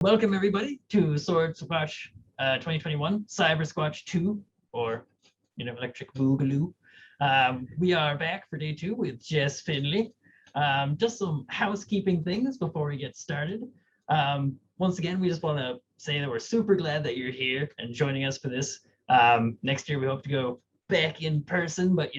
Welcome everybody to Swordsquatch 2021 Cybersquatch 2, or Electric Boogaloo. We are back for day 2 with Jess Finley. Just some housekeeping things before we get started. Once again, we just want to say that we're super glad that you're here and joining us for this. Next year we hope to go back in person, but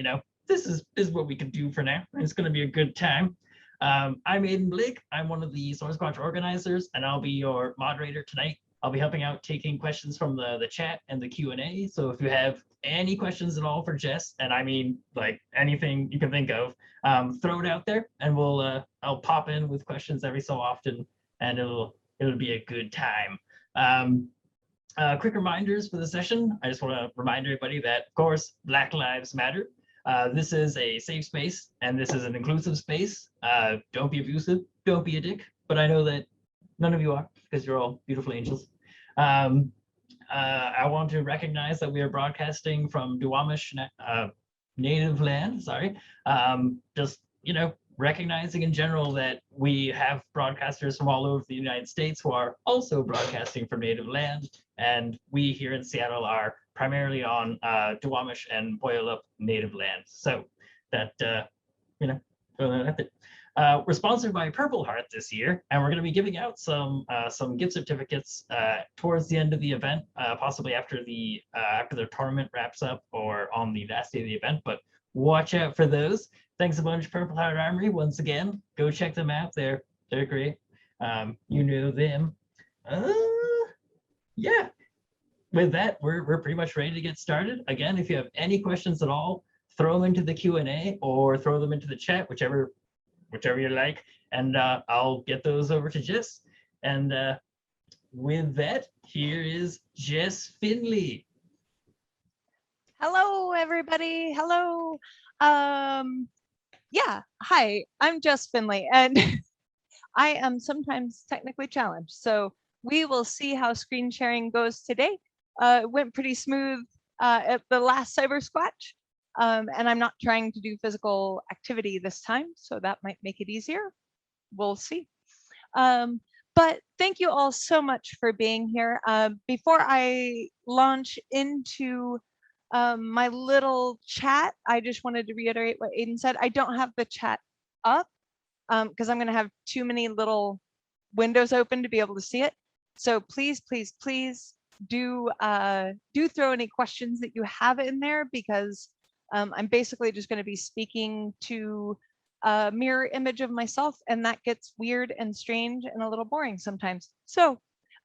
this is what we can do for now, and it's going to be a good time. I'm Aiden Blake. I'm one of the Swordsquatch organizers, and I'll be your moderator tonight. I'll be helping out taking questions from the chat and the Q&A. So if you have any questions at all for Jess, and I mean like anything you can think of, throw it out there, and I'll pop in with questions every so often, and it'll be a good time. Quick reminders for the session. I just want to remind everybody that, of course, Black Lives Matter. This is a safe space, and this is an inclusive space. Don't be abusive, don't be a dick, but I know that none of you are, because you're all beautiful angels. I want to recognize that we are broadcasting from Duwamish native land, sorry. Just, recognizing in general that we have broadcasters from all over the United States who are also broadcasting from native land, and we here in Seattle are primarily on Duwamish and Puyallup native land. So that, that's it. We're sponsored by Purple Heart this year, and we're going to be giving out some gift certificates towards the end of the event, possibly after the tournament wraps up or on the last day of the event. But watch out for those. Thanks a bunch, Purple Heart Armory. Once again, go check them out. They're great. You know them. Yeah. With that, we're pretty much ready to get started. Again, if you have any questions at all, throw them into the Q&A or throw them into the chat, whichever you like, and I'll get those over to Jess. And with that, here is Jess Finley. Hello, everybody. Hello. Yeah, hi, I'm Jess Finley, and I am sometimes technically challenged. So we will see how screen sharing goes today. It went pretty smooth at the last Cybersquatch. And I'm not trying to do physical activity this time, so that might make it easier. We'll see. But thank you all so much for being here. Before I launch into my little chat, I just wanted to reiterate what Aiden said. I don't have the chat up because I'm going to have too many little windows open to be able to see it. So please, please, please do throw any questions that you have in there, because I'm basically just going to be speaking to a mirror image of myself, and that gets weird and strange and a little boring sometimes. So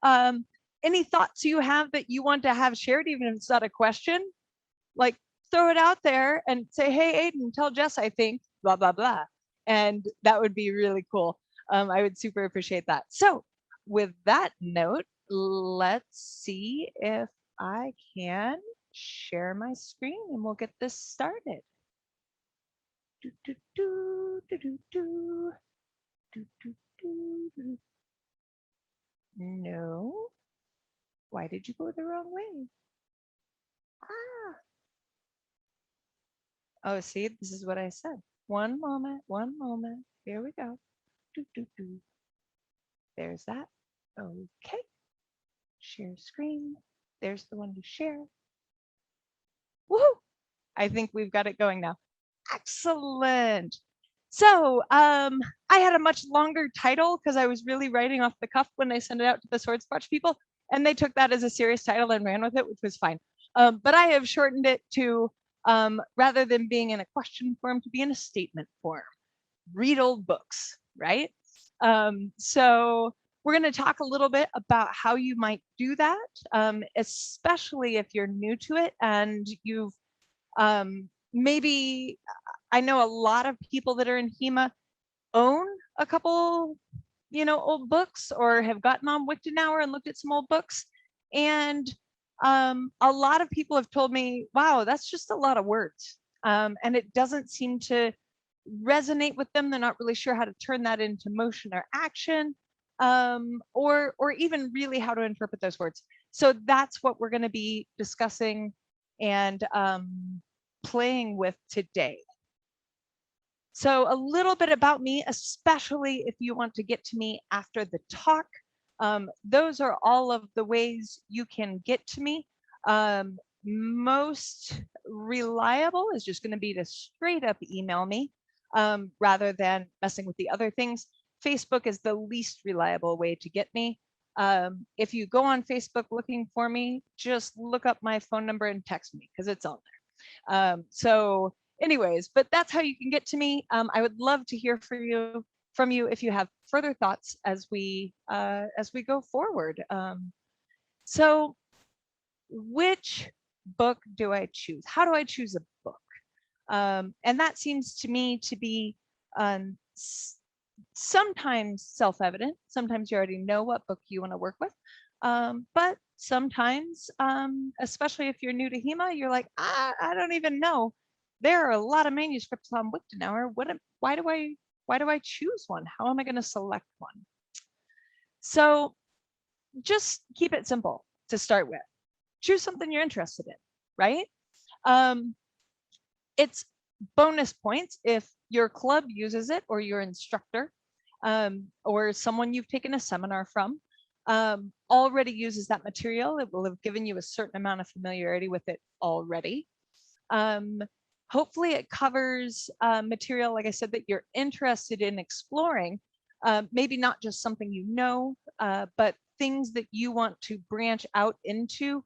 any thoughts you have that you want to have shared, even if it's not a question, like throw it out there and say, hey, Aiden, tell Jess I think, blah, blah, blah. And that would be really cool. I would super appreciate that. So with that note, let's see if I can share my screen and we'll get this started. No. Why did you go the wrong way? Ah. Oh, see, this is what I said. One moment. Here we go. There's that. Okay. Share screen. There's the one to share. Woohoo! I think we've got it going now. Excellent. So I had a much longer title because I was really writing off the cuff when I sent it out to the Swordsquatch people, and they took that as a serious title and ran with it, which was fine. But I have shortened it to, rather than being in a question form, to be in a statement form. Read old books, right? So we're going to talk a little bit about how you might do that, especially if you're new to it and you've maybe, I know a lot of people that are in HEMA own a couple, old books, or have gotten on Wiktenauer and looked at some old books. And a lot of people have told me, wow, that's just a lot of words. And it doesn't seem to resonate with them. They're not really sure how to turn that into motion or action, or even really how to interpret those words. So that's what we're going to be discussing and playing with today. So a little bit about me, especially if you want to get to me after the talk. Those are all of the ways you can get to me. Most reliable is just going to be to straight up email me rather than messing with the other things. Facebook is the least reliable way to get me. If you go on Facebook looking for me, just look up my phone number and text me because it's on there. So anyways, but that's how you can get to me. I would love to hear from you if you have further thoughts as we go forward. So which book do I choose? How do I choose a book? And that seems to me to be sometimes self-evident. Sometimes you already know what book you want to work with. But sometimes, especially if you're new to HEMA, you're like, I don't even know. There are a lot of manuscripts on Wiktenauer. Why do I choose one? How am I going to select one? So just keep it simple to start with. Choose something you're interested in, right? It's bonus points if your club uses it, or your instructor, or someone you've taken a seminar from already uses that material. It will have given you a certain amount of familiarity with it already. Hopefully it covers material, like I said, that you're interested in exploring, maybe not just something you know, but things that you want to branch out into,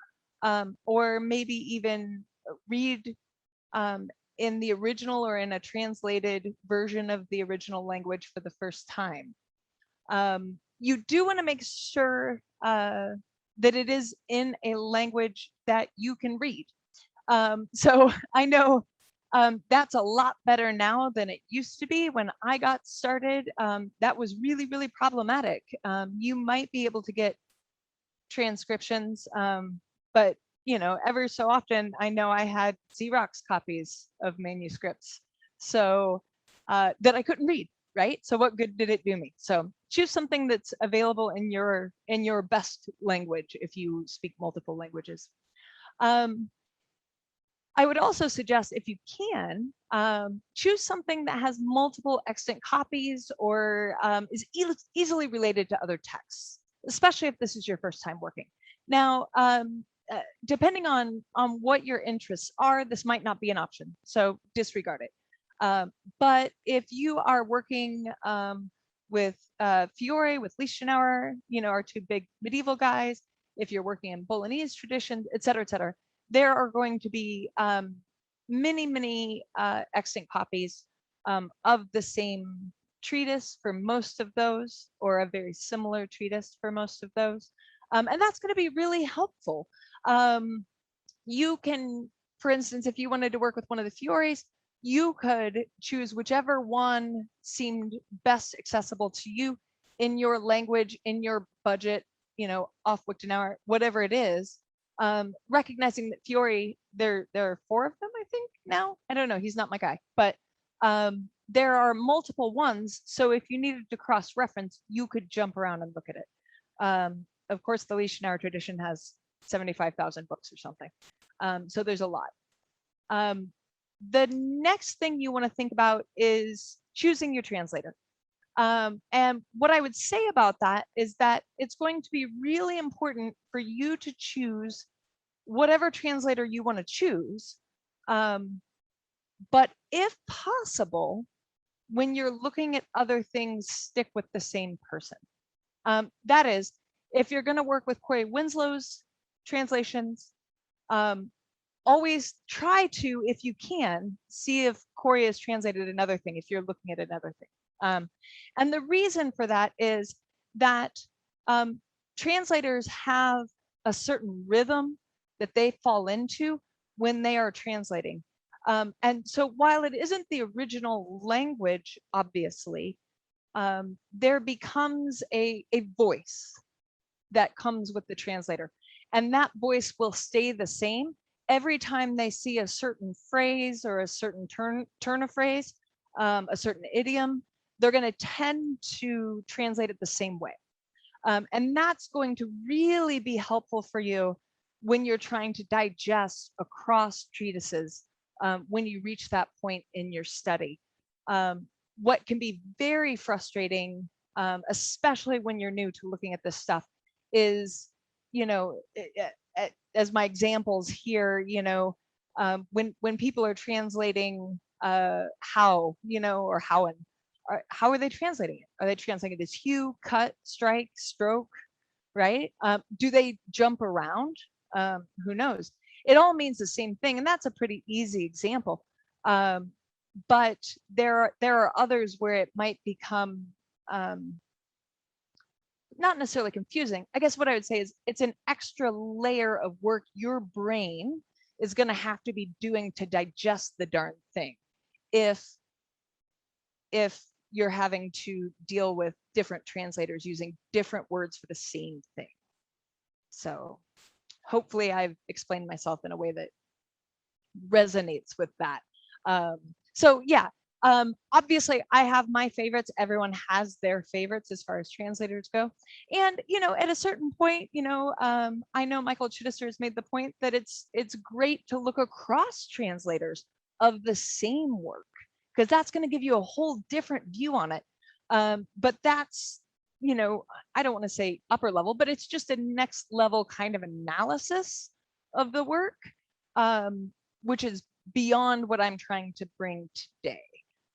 or maybe even read in the original or in a translated version of the original language for the first time. You do want to make sure that it is in a language that you can read. So I know that's a lot better now than it used to be. When I got started, that was really, really problematic. You might be able to get transcriptions, but you know, ever so often, I know I had Xerox copies of manuscripts, so that I couldn't read, right? So what good did it do me? So choose something that's available in your best language if you speak multiple languages. I would also suggest, if you can, choose something that has multiple extant copies, or is easily related to other texts, especially if this is your first time working. Now, depending on what your interests are, this might not be an option, so disregard it. But if you are working with Fiore, with Liechtenauer, you know, our two big medieval guys, if you're working in Bolognese tradition, et cetera, there are going to be many extant copies of the same treatise for most of those, or a very similar treatise for most of those. And that's going to be really helpful. You can, for instance, if you wanted to work with one of the Fiores, you could choose whichever one seemed best accessible to you in your language, in your budget, you know, off Wiktenauer, whatever it is. Recognizing that Fiore, there are 4 of them, I think now. I don't know, he's not my guy, but there are multiple ones. So if you needed to cross-reference, you could jump around and look at it. Of course, the Liechtenauer tradition has 75,000 books or something. So there's a lot. The next thing you want to think about is choosing your translator. And what I would say about that is that it's going to be really important for you to choose whatever translator you want to choose. But if possible, when you're looking at other things, stick with the same person. That is, if you're going to work with Corey Winslow's translations, always try to, if you can, see if Corey has translated another thing, if you're looking at another thing. And the reason for that is that translators have a certain rhythm that they fall into when they are translating. And so while it isn't the original language, obviously, there becomes a voice that comes with the translator. And that voice will stay the same every time they see a certain phrase or a certain turn of phrase, a certain idiom. They're going to tend to translate it the same way. And that's going to really be helpful for you when you're trying to digest across treatises, when you reach that point in your study. What can be very frustrating especially when you're new to looking at this stuff, is, as my examples here, when people are translating how, or howen, how are they translating it? Are they translating it as hue, cut, strike, stroke, right? Do they jump around? Who knows? It all means the same thing, and that's a pretty easy example. But there are others where it might become not necessarily confusing. I guess what I would say is it's an extra layer of work your brain is going to have to be doing to digest the darn thing if you're having to deal with different translators using different words for the same thing. So hopefully I've explained myself in a way that resonates with that. So yeah, obviously I have my favorites. Everyone has their favorites as far as translators go. And, at a certain point, I know Michael Chittister has made the point that it's great to look across translators of the same work, because that's going to give you a whole different view on it. But that's, I don't want to say upper level, but it's just a next level kind of analysis of the work, which is beyond what I'm trying to bring today.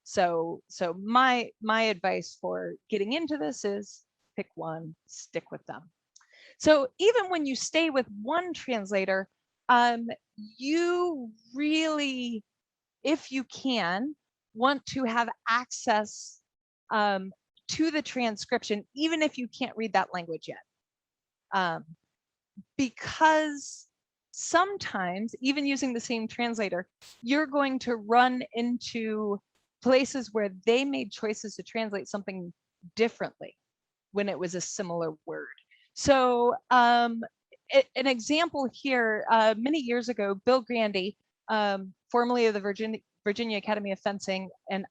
So my advice for getting into this is pick one, stick with them. So even when you stay with one translator, you really, if you can, want to have access to the transcription, even if you can't read that language yet. Because sometimes, even using the same translator, you're going to run into places where they made choices to translate something differently when it was a similar word. So an example here, many years ago, Bill Grandy, formerly of the Virginia Academy of Fencing, and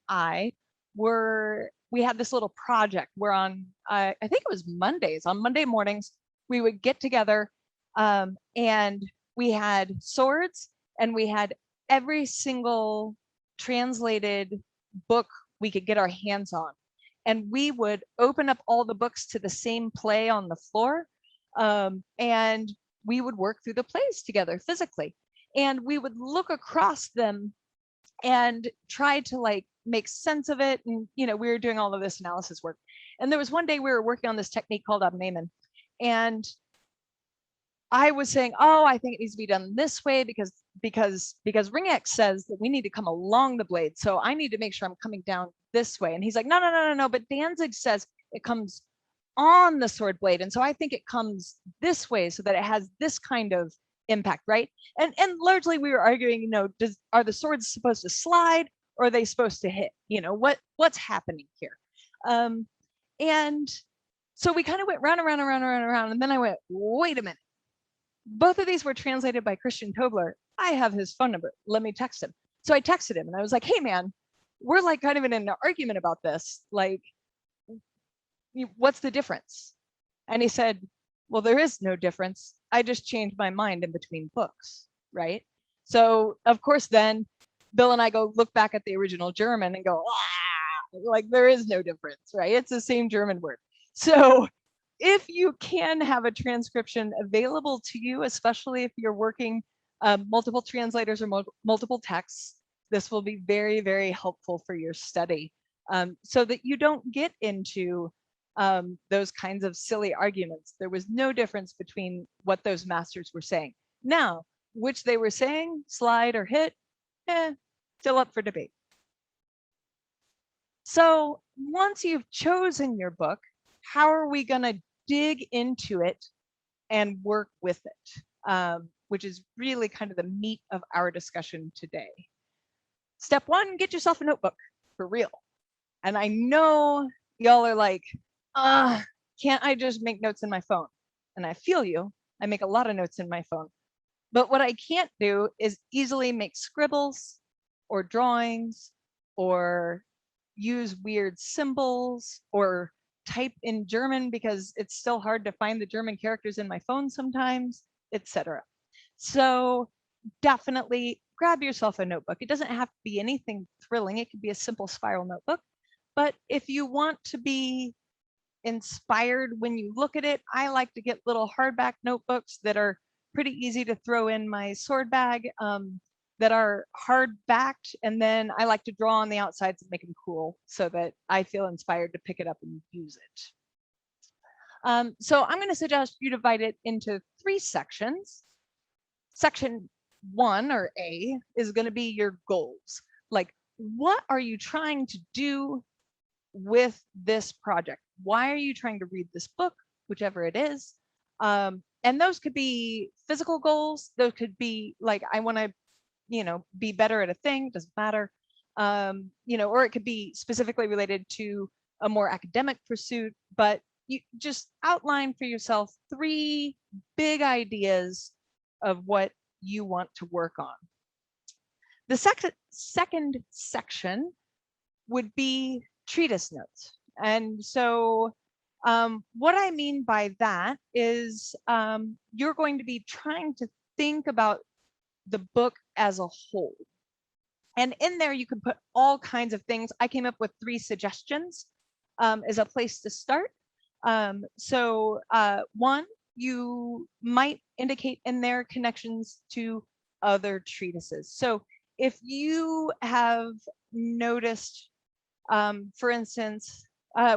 we had this little project where on, I think it was Mondays, on Monday mornings, we would get together and we had swords and we had every single translated book we could get our hands on. And we would open up all the books to the same play on the floor, and we would work through the plays together physically. And we would look across them and try to make sense of it. And, we were doing all of this analysis work. And there was one day we were working on this technique called abnehmen. And I was saying, oh, I think it needs to be done this way because Ring X says that we need to come along the blade. So I need to make sure I'm coming down this way. And he's like, no. But Danzig says it comes on the sword blade. And so I think it comes this way so that it has this kind of impact, right? And largely we were arguing, are the swords supposed to slide or are they supposed to hit? What's happening here? And so we kind of went round and round. And then I went, wait a minute. Both of these were translated by Christian Tobler. I have his phone number. Let me text him. So I texted him and I was like, hey man, we're kind of in an argument about this. What's the difference? And he said, well, there is no difference. I just changed my mind in between books, right? So of course, then Bill and I go look back at the original German and go, there is no difference, right? It's the same German word. So if you can have a transcription available to you, especially if you're working multiple translators or multiple texts, this will be very, very helpful for your study, so that you don't get into those kinds of silly arguments. There was no difference between what those masters were saying. Now, which they were saying, slide or hit, still up for debate. So once you've chosen your book, how are we going to dig into it and work with it, which is really kind of the meat of our discussion today. Step one, get yourself a notebook for real. And I know y'all are like, can't I just make notes in my phone? And I feel you. I make a lot of notes in my phone. But what I can't do is easily make scribbles or drawings or use weird symbols or type in German because it's still hard to find the German characters in my phone sometimes, etc. So definitely grab yourself a notebook. It doesn't have to be anything thrilling. It could be a simple spiral notebook. But if you want to be inspired when you look at it. I like to get little hardback notebooks that are pretty easy to throw in my sword bag, that are hard backed, and then I like to draw on the outsides and make them cool so that I feel inspired to pick it up and use it. So I'm going to suggest you divide it into 3 sections. Section 1, or A, is going to be your goals. Like, what are you trying to do with this project? Why are you trying to read this book, whichever it is? And those could be physical goals. Those could be like, I want to, be better at a thing, doesn't matter. Or it could be specifically related to a more academic pursuit, but you just outline for yourself 3 big ideas of what you want to work on. The second section would be treatise notes. And so what I mean by that is you're going to be trying to think about the book as a whole. And in there, you can put all kinds of things. I came up with 3 suggestions as a place to start. So 1, you might indicate in there connections to other treatises. So if you have noticed, for instance,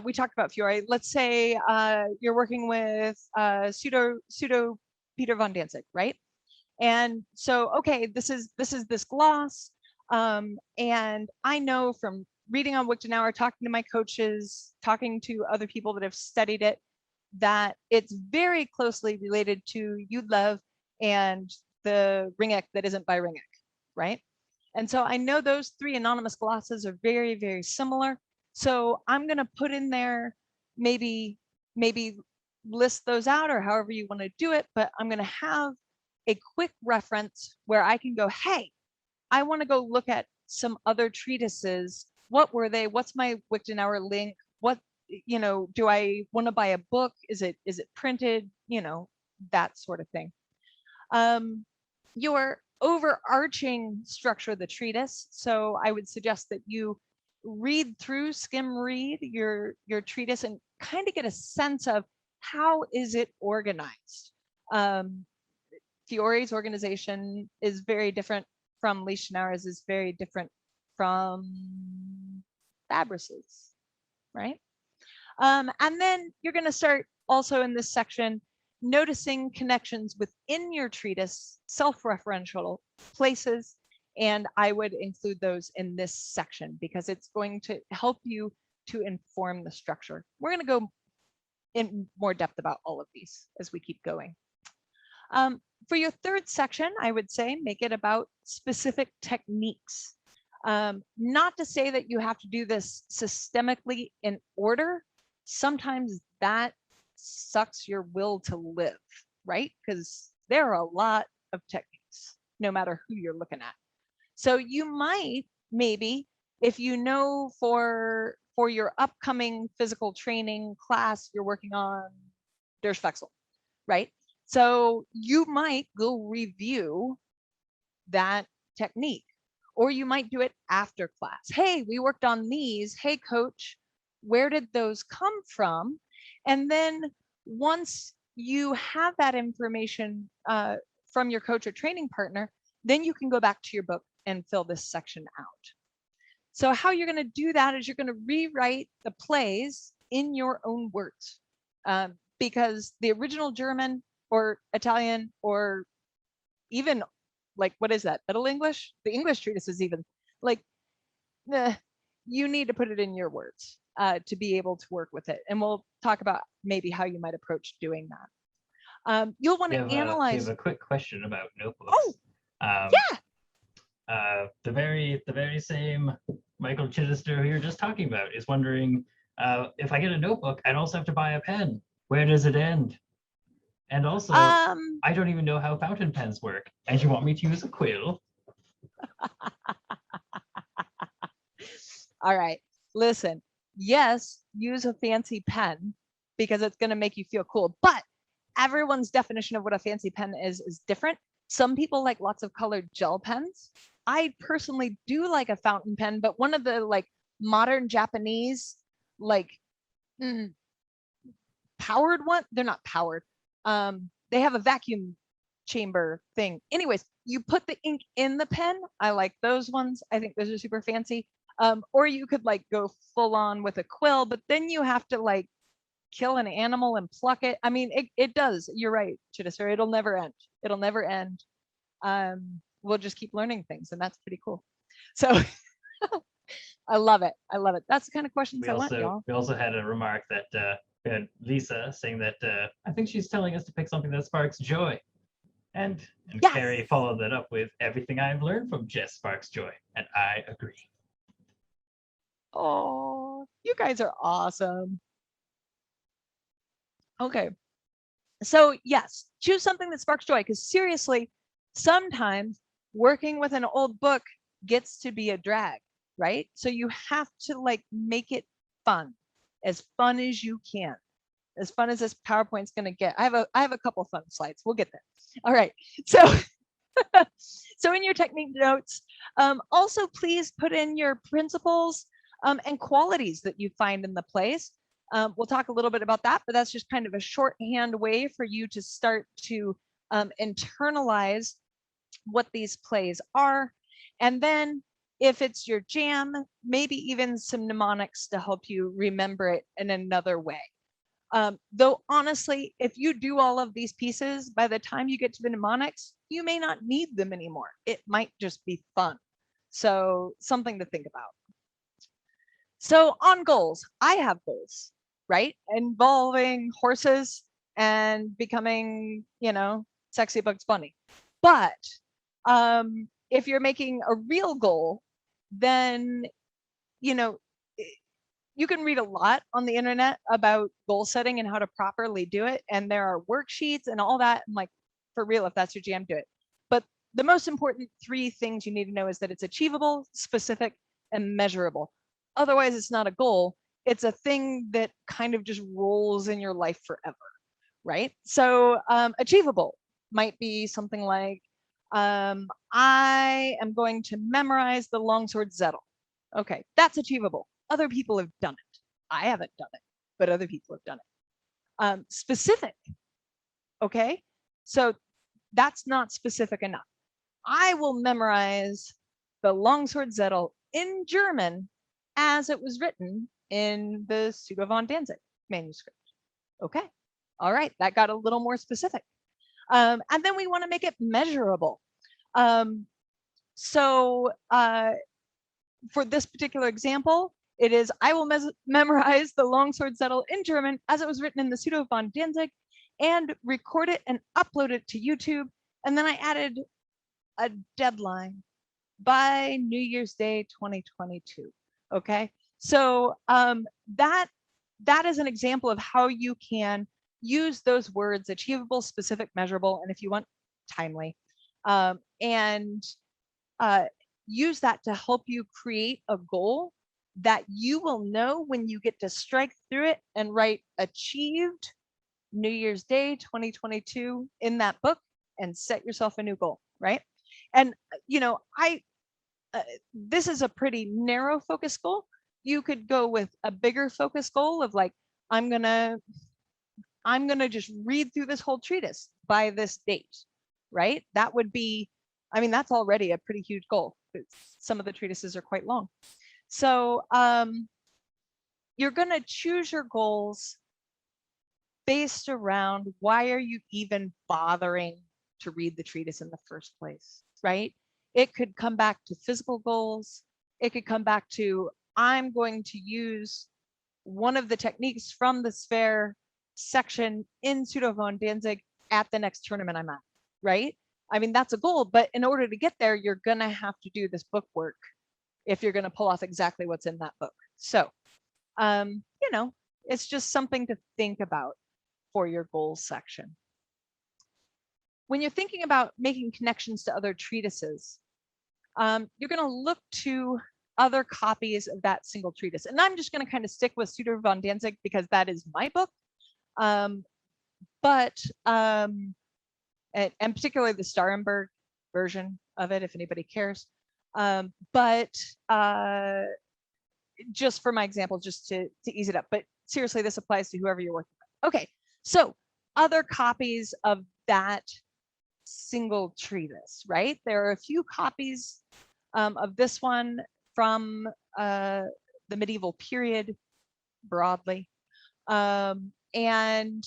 we talked about Fiore. Let's say you're working with pseudo Peter von Danzig, right? And so, okay, this is this gloss, and I know from reading on Wiktenauer, talking to my coaches, talking to other people that have studied it, that it's very closely related to Yudlev and the Ringek that isn't by Ringek, right? And so I know those 3 anonymous glosses are very, very similar. So I'm going to put in there, maybe list those out or however you want to do it, but I'm going to have a quick reference where I can go, hey, I want to go look at some other treatises. What were they? What's my Wiktenauer link? What, do I want to buy a book? Is it printed? That sort of thing. Your overarching structure of the treatise. So I would suggest that you skim read your treatise and kind of get a sense of how is it organized. Fiore's organization is very different from Liechtenauer's, is very different from Fabris's, right? And then you're going to start also in this section noticing connections within your treatise, self-referential places, and I would include those in this section because it's going to help you to inform the structure. We're going to go in more depth about all of these as we keep going. For your 3rd section, I would say make it about specific techniques. Not to say that you have to do this systemically in order. Sometimes that sucks your will to live, right? Because there are a lot of techniques, no matter who you're looking at. So you might, maybe, if you know for your upcoming physical training class, you're working on Durchwechsel, right? So you might go review that technique, or you might do it after class. Hey, we worked on these. Hey, coach, where did those come from? And then once you have that information from your coach or training partner, then you can go back to your book and fill this section out. So how you're going to do that is you're going to rewrite the plays in your own words, because the original German or Italian or even like, what is that, Middle English? The English treatise is even like, you need to put it in your words to be able to work with it. And we'll talk about maybe how you might approach doing that. You'll want to analyze. We have a quick question about notebooks. Oh, yeah. The very same Michael Chittister who you're just talking about is wondering, if I get a notebook, I'd also have to buy a pen. Where does it end? And also, I don't even know how fountain pens work. And you want me to use a quill? All right, listen. Yes, use a fancy pen because it's going to make you feel cool. But everyone's definition of what a fancy pen is different. Some people like lots of colored gel pens. I personally do like a fountain pen, but one of the like modern Japanese, like powered one. They're not powered. They have a vacuum chamber thing. Anyways, you put the ink in the pen. I like those ones. I think those are super fancy. Or you could like go full on with a quill, but then you have to like kill an animal and pluck it. I mean, it does. You're right, Chittister. It'll never end. It'll never end. We'll just keep learning things, and that's pretty cool. So I love it. I love it. That's the kind of questions I want, y'all. We also had a remark that we had Lisa saying that I think she's telling us to pick something that sparks joy. And Yes. Carrie followed that up with everything I've learned from Jess sparks joy. And I agree. Oh, you guys are awesome. Okay. So yes, choose something that sparks joy, because seriously, sometimes working with an old book gets to be a drag, right? So you have to like make it fun as you can, as fun as this PowerPoint's going to get. I have a couple fun slides. We'll get there. All right. So so in your technique notes, also please put in your principles and qualities that you find in the plays. We'll talk a little bit about that, but that's just kind of a shorthand way for you to start to internalize what these plays are. And then if it's your jam, maybe even some mnemonics to help you remember it in another way. Though honestly, if you do all of these pieces, by the time you get to the mnemonics, you may not need them anymore. It might just be fun. So something to think about. So on goals, I have goals, right? Involving horses and becoming, you know, sexy Bugs Bunny. But if you're making a real goal, then, you know, you can read a lot on the internet about goal setting and how to properly do it. And there are worksheets and all that. And like, for real, if that's your jam, do it. But the most important 3 things you need to know is that it's achievable, specific, and measurable. Otherwise, it's not a goal. It's a thing that kind of just rolls in your life forever, right? So achievable might be something like, I am going to memorize the longsword Zettel. Okay, that's achievable. Other people have done it. I haven't done it, but other people have done it. Specific, okay? So that's not specific enough. I will memorize the longsword Zettel in German as it was written in the Pseudo von Danzig manuscript. Okay, all right, that got a little more specific. And then we want to make it measurable. So for this particular example, it is, I will memorize the longsword Zettel in German as it was written in the Pseudo von Danzig and record it and upload it to YouTube. And then I added a deadline by New Year's Day 2022. Okay, so that is an example of how you can use those words: achievable, specific, measurable, and if you want, timely, and use that to help you create a goal that you will know when you get to strike through it and write achieved New Year's Day 2022 in that book and set yourself a new goal, right? And you know, this is a pretty narrow focus goal. You could go with a bigger focus goal of like, I'm gonna just read through this whole treatise by this date, right? That would be, I mean, that's already a pretty huge goal. Some of the treatises are quite long. So you're gonna choose your goals based around, why are you even bothering to read the treatise in the first place, right? It could come back to physical goals. It could come back to, I'm going to use one of the techniques from the sphere section in Pseudo von Danzig at the next tournament I'm at, right? I mean, that's a goal, but in order to get there, you're gonna have to do this book work if you're gonna pull off exactly what's in that book. So, you know, it's just something to think about for your goals section. When you're thinking about making connections to other treatises, you're going to look to other copies of that single treatise. And I'm just going to kind of stick with Pseudo von Danzig because that is my book. And particularly the Starenberg version of it, if anybody cares. Just for my example, just to ease it up. But seriously, this applies to whoever you're working Okay, so other copies of that single treatise, right? There are a few copies of this one from the medieval period broadly. And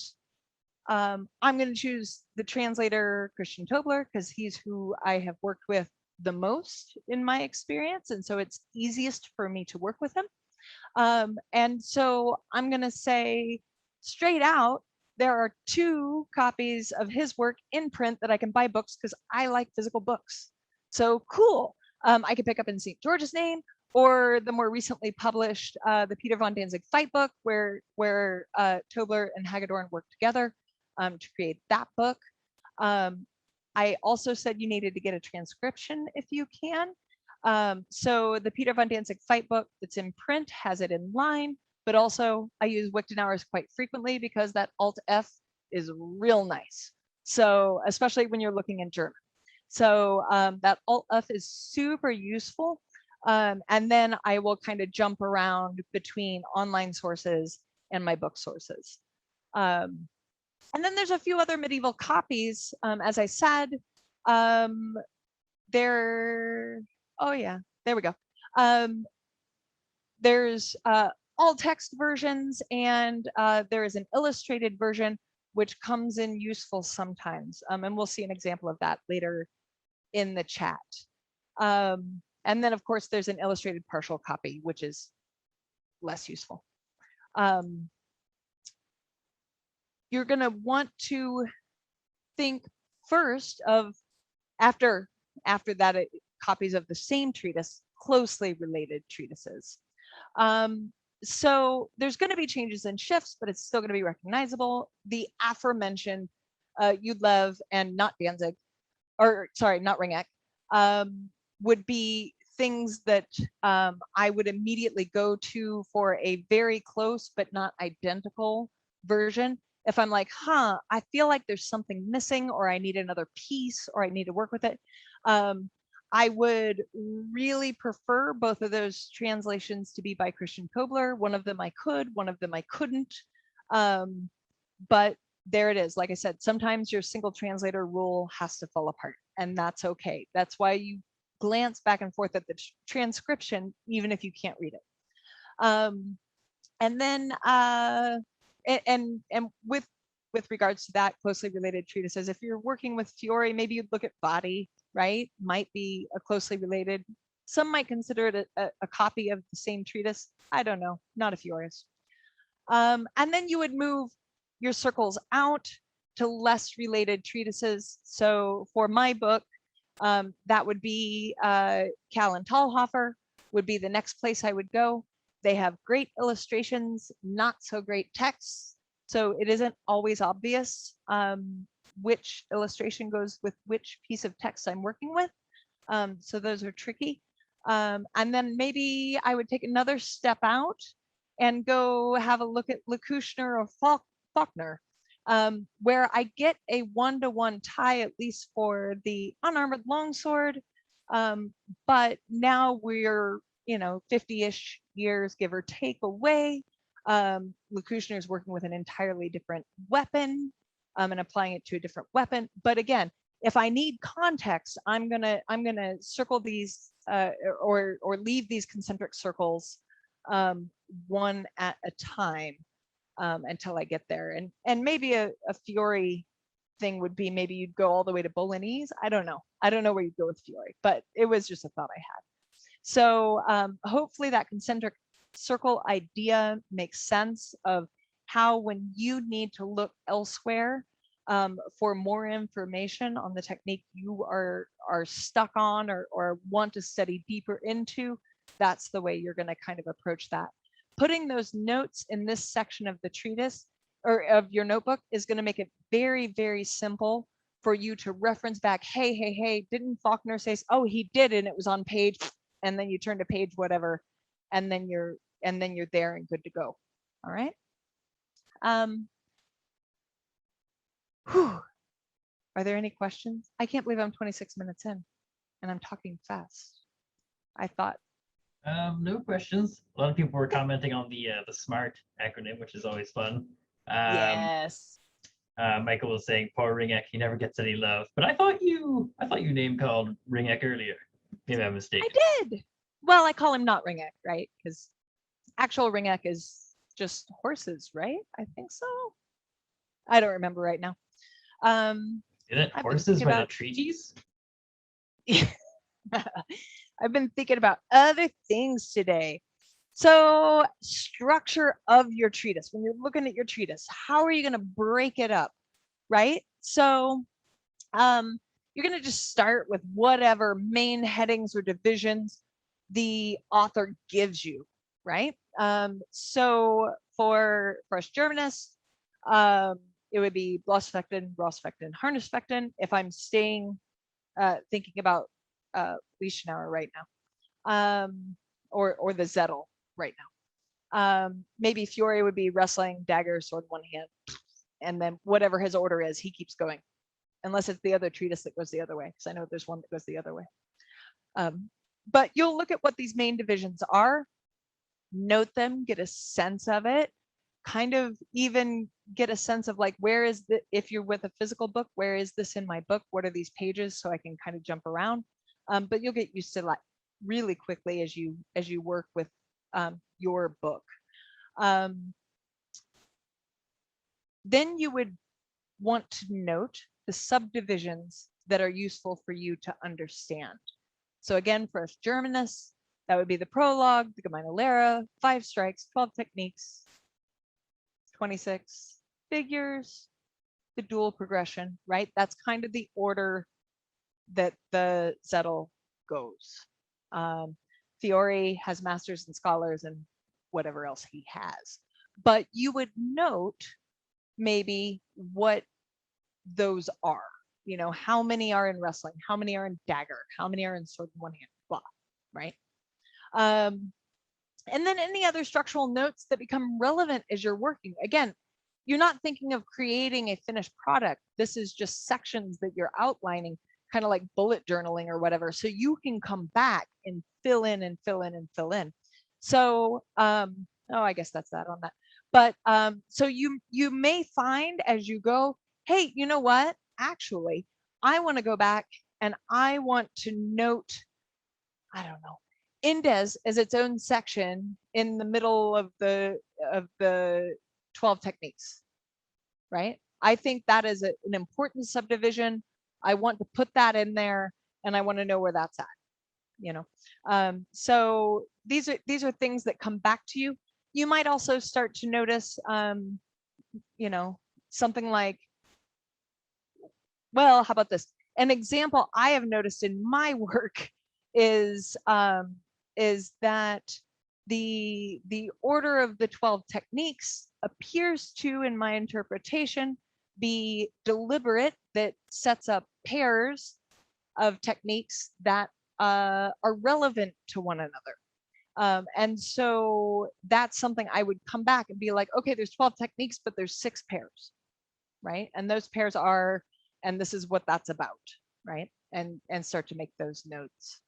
I'm going to choose the translator Christian Tobler because he's who I have worked with the most in my experience. And so it's easiest for me to work with him. And so I'm going to say straight out, there are 2 copies of his work in print that I can buy books because I like physical books. So cool. I could pick up in St. George's name, or the more recently published, the Peter von Danzig fight book, where Tobler and Hagedorn worked together to create that book. I also said you needed to get a transcription if you can. So the Peter von Danzig fight book that's in print has it in line, but also I use Wichtenauer's quite frequently because that Alt F is real nice. So especially when you're looking in German. So that Alt F is super useful. And then I will kind of jump around between online sources and my book sources. And then there's a few other medieval copies, as I said. Oh yeah, there we go. There's all text versions, and there is an illustrated version which comes in useful sometimes. And we'll see an example of that later in the chat. And then of course there's an illustrated partial copy, which is less useful. You're gonna want to think first of, after that, copies of the same treatise, closely related treatises. So there's going to be changes and shifts, but it's still going to be recognizable. The aforementioned Udlev and not Danzig, or sorry, not Ringek, would be things that I would immediately go to for a very close but not identical version. If I'm like, I feel like there's something missing, or I need another piece, or I need to work with it. I would really prefer both of those translations to be by Christian Tobler. One of them I could, one of them I couldn't. But there it is. Like I said, sometimes your single translator rule has to fall apart, and that's okay. That's why you glance back and forth at the transcription, even if you can't read it. And then, and with regards to that closely related treatises, if you're working with Fiore, maybe you'd look at Body, right? Might be a closely related. Some might consider it a copy of the same treatise. I don't know, not a Fiore's. And then you would move your circles out to less related treatises. So for my book, that would be Cal and Talhofer would be the next place I would go. They have great illustrations, not so great texts. So it isn't always obvious which illustration goes with which piece of text I'm working with. So those are tricky. And then maybe I would take another step out and go have a look at Lekushner or Faulkner, where I get a one-to-one tie, at least for the unarmored longsword. But now we're, 50-ish years, give or take, away. Lekushner is working with an entirely different weapon and applying it to a different weapon. But again, if I need context, I'm gonna circle these or leave these concentric circles one at a time until I get there. And maybe a Fiore thing would be, maybe you'd go all the way to Bolognese. I don't know where you'd go with Fiore, but it was just a thought I had. So hopefully that concentric circle idea makes sense of how, when you need to look elsewhere for more information on the technique you are stuck on or want to study deeper into, that's the way you're going to kind of approach that. Putting those notes in this section of the treatise or of your notebook is going to make it very, very simple for you to reference back. Hey, didn't Faulkner say, oh, he did, and it was on page, and then you turn to page whatever, and then you're there and good to go. All right. Are there any questions? I can't believe I'm 26 minutes in and I'm talking fast. I thought. No questions. A lot of people were commenting on the SMART acronym, which is always fun. Yes. Michael was saying poor Ringek, he never gets any love. But I thought you name called Ringek earlier. Maybe I'm mistaken. I did. Well, I call him not Ringek, right? Because actual Ringek is just horses, right? I think so. I don't remember right now. Isn't it horses by the treatise? I've been thinking about other things today. So, structure of your treatise. When you're looking at your treatise, how are you going to break it up, right? So, you're going to just start with whatever main headings or divisions the author gives you, right? So, for Fresh Germanist, it would be Blossfechten, Rossfechten, Harnessfechten. If I'm staying thinking about Liechtenauer right now, or the Zettel right now. Maybe Fiore would be wrestling, dagger, sword, one hand, and then whatever his order is, he keeps going, unless it's the other treatise that goes the other way, because I know there's one that goes the other way. But you'll look at what these main divisions are, note them, get a sense of it, kind of even get a sense of like, where is the, if you're with a physical book, where is this in my book? What are these pages? So I can kind of jump around. But you'll get used to that really quickly as you work with your book. Then you would want to note the subdivisions that are useful for you to understand. So again, for us Germanists, that would be the prologue, the Gemeine Lehre, 5 strikes, 12 techniques, 26 figures, the dual progression, right? That's kind of the order that the Zettel goes. Fiore has masters and scholars and whatever else he has. But you would note maybe what those are. You know, how many are in wrestling? How many are in dagger? How many are in sword in one hand? Blah, right? And then any other structural notes that become relevant as you're working. Again, you're not thinking of creating a finished product. This is just sections that you're outlining, kind of like bullet journaling or whatever. So you can come back and fill in and fill in and fill in. So, oh, I guess that's that on that. But so you may find as you go, hey, you know what? Actually, I want to go back and I want to note, I don't know, Indes as its own section in the middle of the 12 techniques, right? I think that is an important subdivision. I want to put that in there and I want to know where that's at, you know. So these are things that come back to you. You might also start to notice, you know, something like, well, how about this? An example I have noticed in my work is that the order of the 12 techniques appears to, in my interpretation, be deliberate, that sets up pairs of techniques that are relevant to one another. And so that's something I would come back and be like, okay, there's 12 techniques, but there's 6 pairs, right? And those pairs are, and this is what that's about, right? And start to make those notes.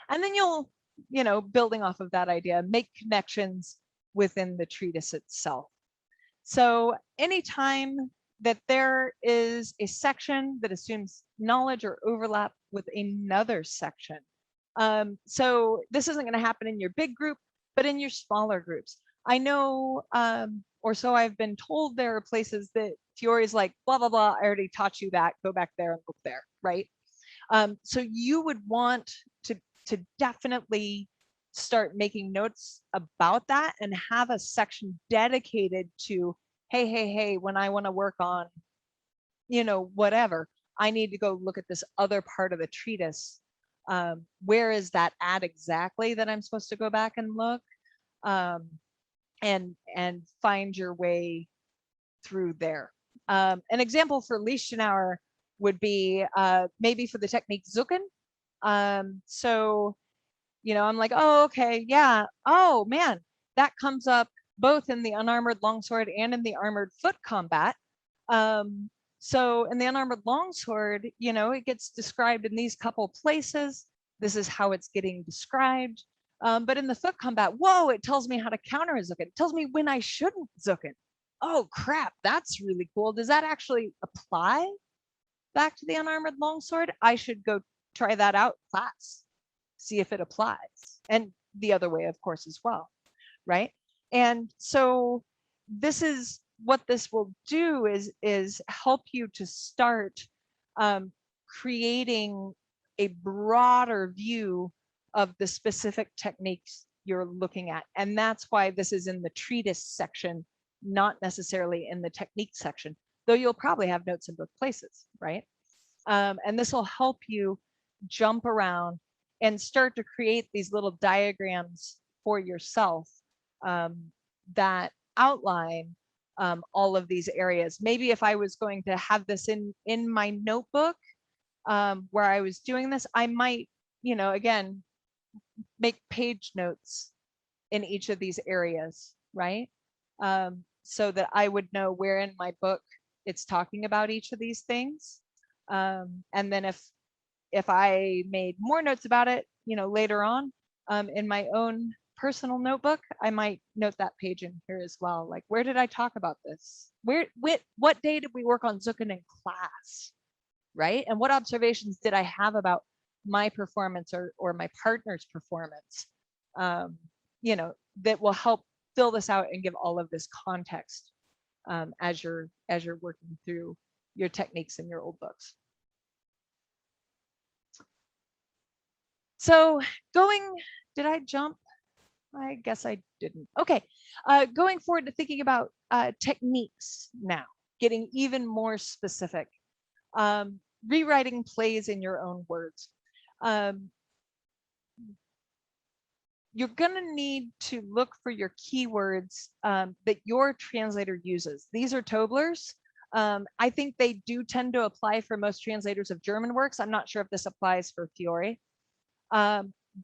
And then you'll, you know, building off of that idea, make connections within the treatise itself. So anytime that there is a section that assumes knowledge or overlap with another section, so this isn't going to happen in your big group, but in your smaller groups. I know, or so I've been told, there are places that Fiore's like, blah, blah, blah, I already taught you that, go back there and look there, right? So you would want to definitely start making notes about that and have a section dedicated to, hey, when I want to work on, you know, whatever, I need to go look at this other part of the treatise. Where is that at exactly that I'm supposed to go back and look, and find your way through there. An example for Liechtenauer would be maybe for the technique Zucken. So, you know, I'm like, oh, okay, yeah. Oh man, that comes up both in the unarmored longsword and in the armored foot combat. So in the unarmored longsword, you know, it gets described in these couple places. This is how it's getting described. But in the foot combat, whoa, it tells me how to counter a Zucken. It tells me when I shouldn't Zucken. oh crap, that's really cool. Does that actually apply back to the unarmored longsword? I should go try that out class, see if it applies. And the other way, of course, as well, right? And so this is what this will do is help you to start creating a broader view of the specific techniques you're looking at. And that's why this is in the treatise section, not necessarily in the technique section, though you'll probably have notes in both places, right? And this will help you jump around and start to create these little diagrams for yourself that outline all of these areas. Maybe if I was going to have this in my notebook where I was doing this, I might, you know, again, make page notes in each of these areas, right? So that I would know where in my book it's talking about each of these things. And then if I made more notes about it, you know, later on in my own personal notebook, I might note that page in here as well. Like, where did I talk about this? What day did we work on Zucken in class, right? And what observations did I have about my performance or my partner's performance? You know, that will help fill this out and give all of this context as you're working through your techniques in your old books. So did I jump? I guess I didn't. Okay, going forward to thinking about techniques now, getting even more specific. Rewriting plays in your own words. You're going to need to look for your keywords that your translator uses. These are Tobler's. I think they do tend to apply for most translators of German works. I'm not sure if this applies for Fiore.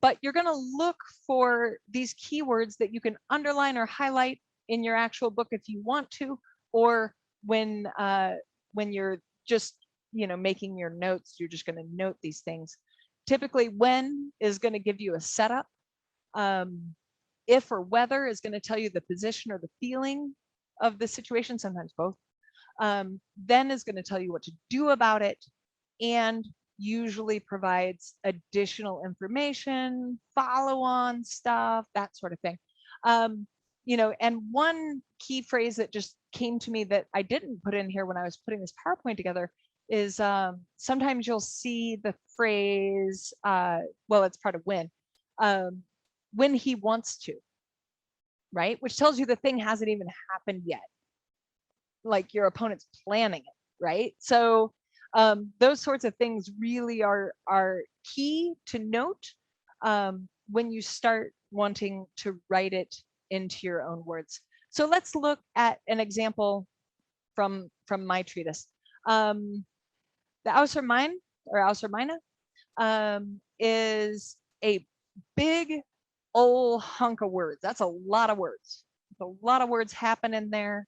But you're going to look for these keywords that you can underline or highlight in your actual book if you want to, or when you're just, you know, making your notes, you're just going to note these things. Typically, when is going to give you a setup. If or whether is going to tell you the position or the feeling of the situation, sometimes both. Then is going to tell you what to do about it, and usually provides additional information, follow-on stuff, that sort of thing. You know, and one key phrase that just came to me that I didn't put in here when I was putting this PowerPoint together is sometimes you'll see the phrase, well, it's part of when he wants to, right? Which tells you the thing hasn't even happened yet. Like your opponent's planning it, right? So those sorts of things really are key to note when you start wanting to write it into your own words. So let's look at an example from my treatise. The Außermein or Außermeine is a big old hunk of words. That's a lot of words. There's a lot of words happen in there.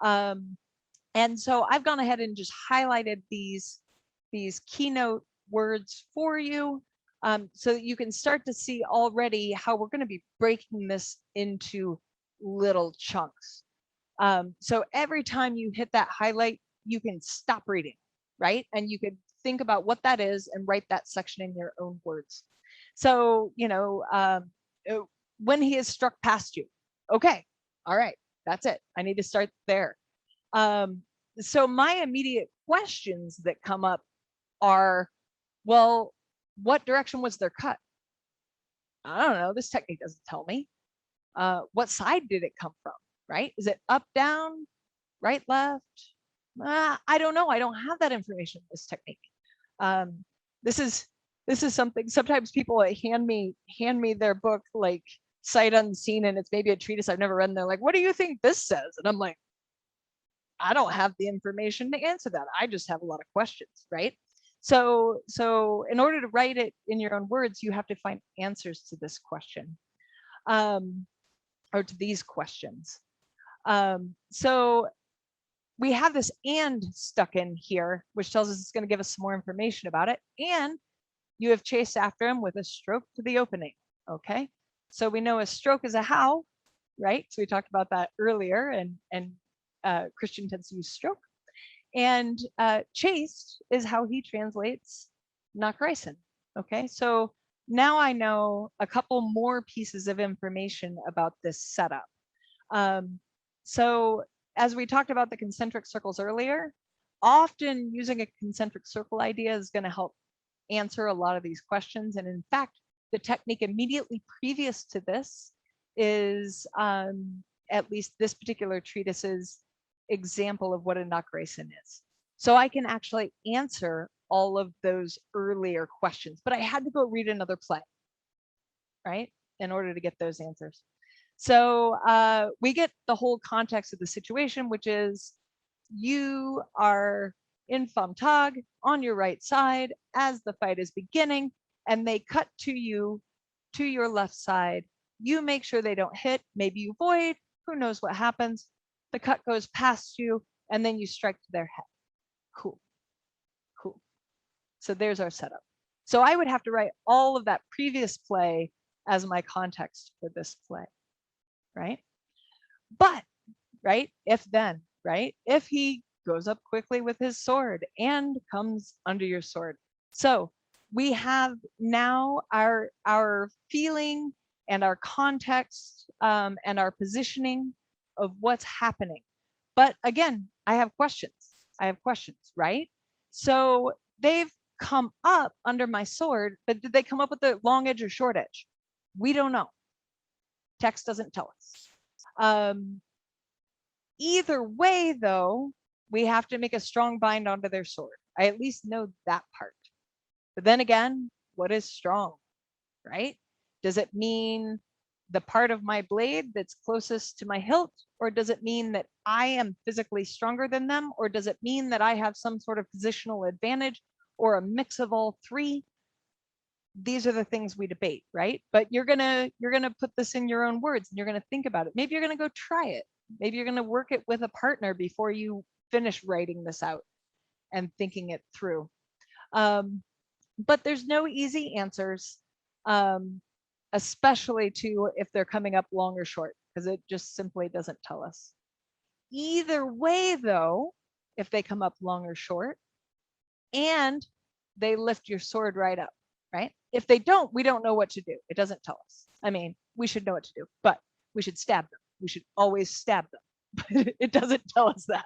And so I've gone ahead and just highlighted these keynote words for you so that you can start to see already how we're going to be breaking this into little chunks. So every time you hit that highlight, you can stop reading, right? And you can think about what that is and write that section in your own words. So, you know, when he is struck past you. Okay, all right, that's it. I need to start there. So my immediate questions that come up are, well, what direction was their cut? I don't know. This technique doesn't tell me. What side did it come from, right? Is it up, down, right, left? I don't know. I don't have that information in this technique. This is something, sometimes people hand me their book like sight unseen, and it's maybe a treatise I've never read, and they're like, what do you think this says? And I'm like, I don't have the information to answer that. I just have a lot of questions, right? So in order to write it in your own words, you have to find answers to this question, or to these questions. So we have this and stuck in here, which tells us it's going to give us some more information about it. And you have chased after him with a stroke to the opening. Okay, so we know a stroke is a how, right? So we talked about that earlier, and Christian tends to use stroke. And chaste is how he translates nachreisen. Okay, so now I know a couple more pieces of information about this setup. So as we talked about the concentric circles earlier, often using a concentric circle idea is going to help answer a lot of these questions. And in fact, the technique immediately previous to this is at least this particular treatise's example of what a nachreisen is. So I can actually answer all of those earlier questions, but I had to go read another play, right, in order to get those answers. So we get the whole context of the situation, which is you are in Famtag on your right side as the fight is beginning, and they cut to you to your left side. You make sure they don't hit, maybe you void, who knows what happens. The cut goes past you, and then you strike to their head. Cool, cool. So there's our setup. So I would have to write all of that previous play as my context for this play, right? But, right, if then, right, if he goes up quickly with his sword and comes under your sword. So we have now our feeling and our context and our positioning of what's happening. But again, I have questions, right? So they've come up under my sword, but did they come up with the long edge or short edge? We don't know. Text doesn't tell us. Either way, though, we have to make a strong bind onto their sword. I at least know that part. But then again, what is strong, right? Does it mean the part of my blade that's closest to my hilt? Or does it mean that I am physically stronger than them? Or does it mean that I have some sort of positional advantage or a mix of all three? These are the things we debate, right? But you're gonna put this in your own words and you're gonna think about it. Maybe you're gonna go try it. Maybe you're gonna work it with a partner before you finish writing this out and thinking it through. But there's no easy answers, especially to if they're coming up long or short, because it just simply doesn't tell us. Either way, though, if they come up long or short and they lift your sword right up, right? If they don't, we don't know what to do. It doesn't tell us. I mean, we should know what to do, but we should stab them. We should always stab them, but it doesn't tell us that.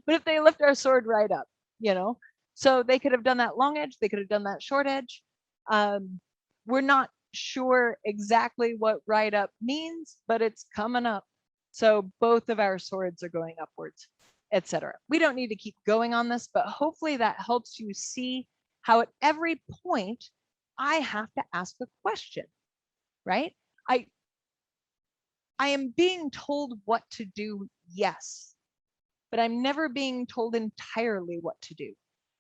But if they lift our sword right up, you know, so they could have done that long edge, they could have done that short edge. We're not sure exactly what right up means, but it's coming up. So both of our swords are going upwards, etc. We don't need to keep going on this, but hopefully that helps you see how at every point I have to ask a question, right? I am being told what to do, yes, but I'm never being told entirely what to do.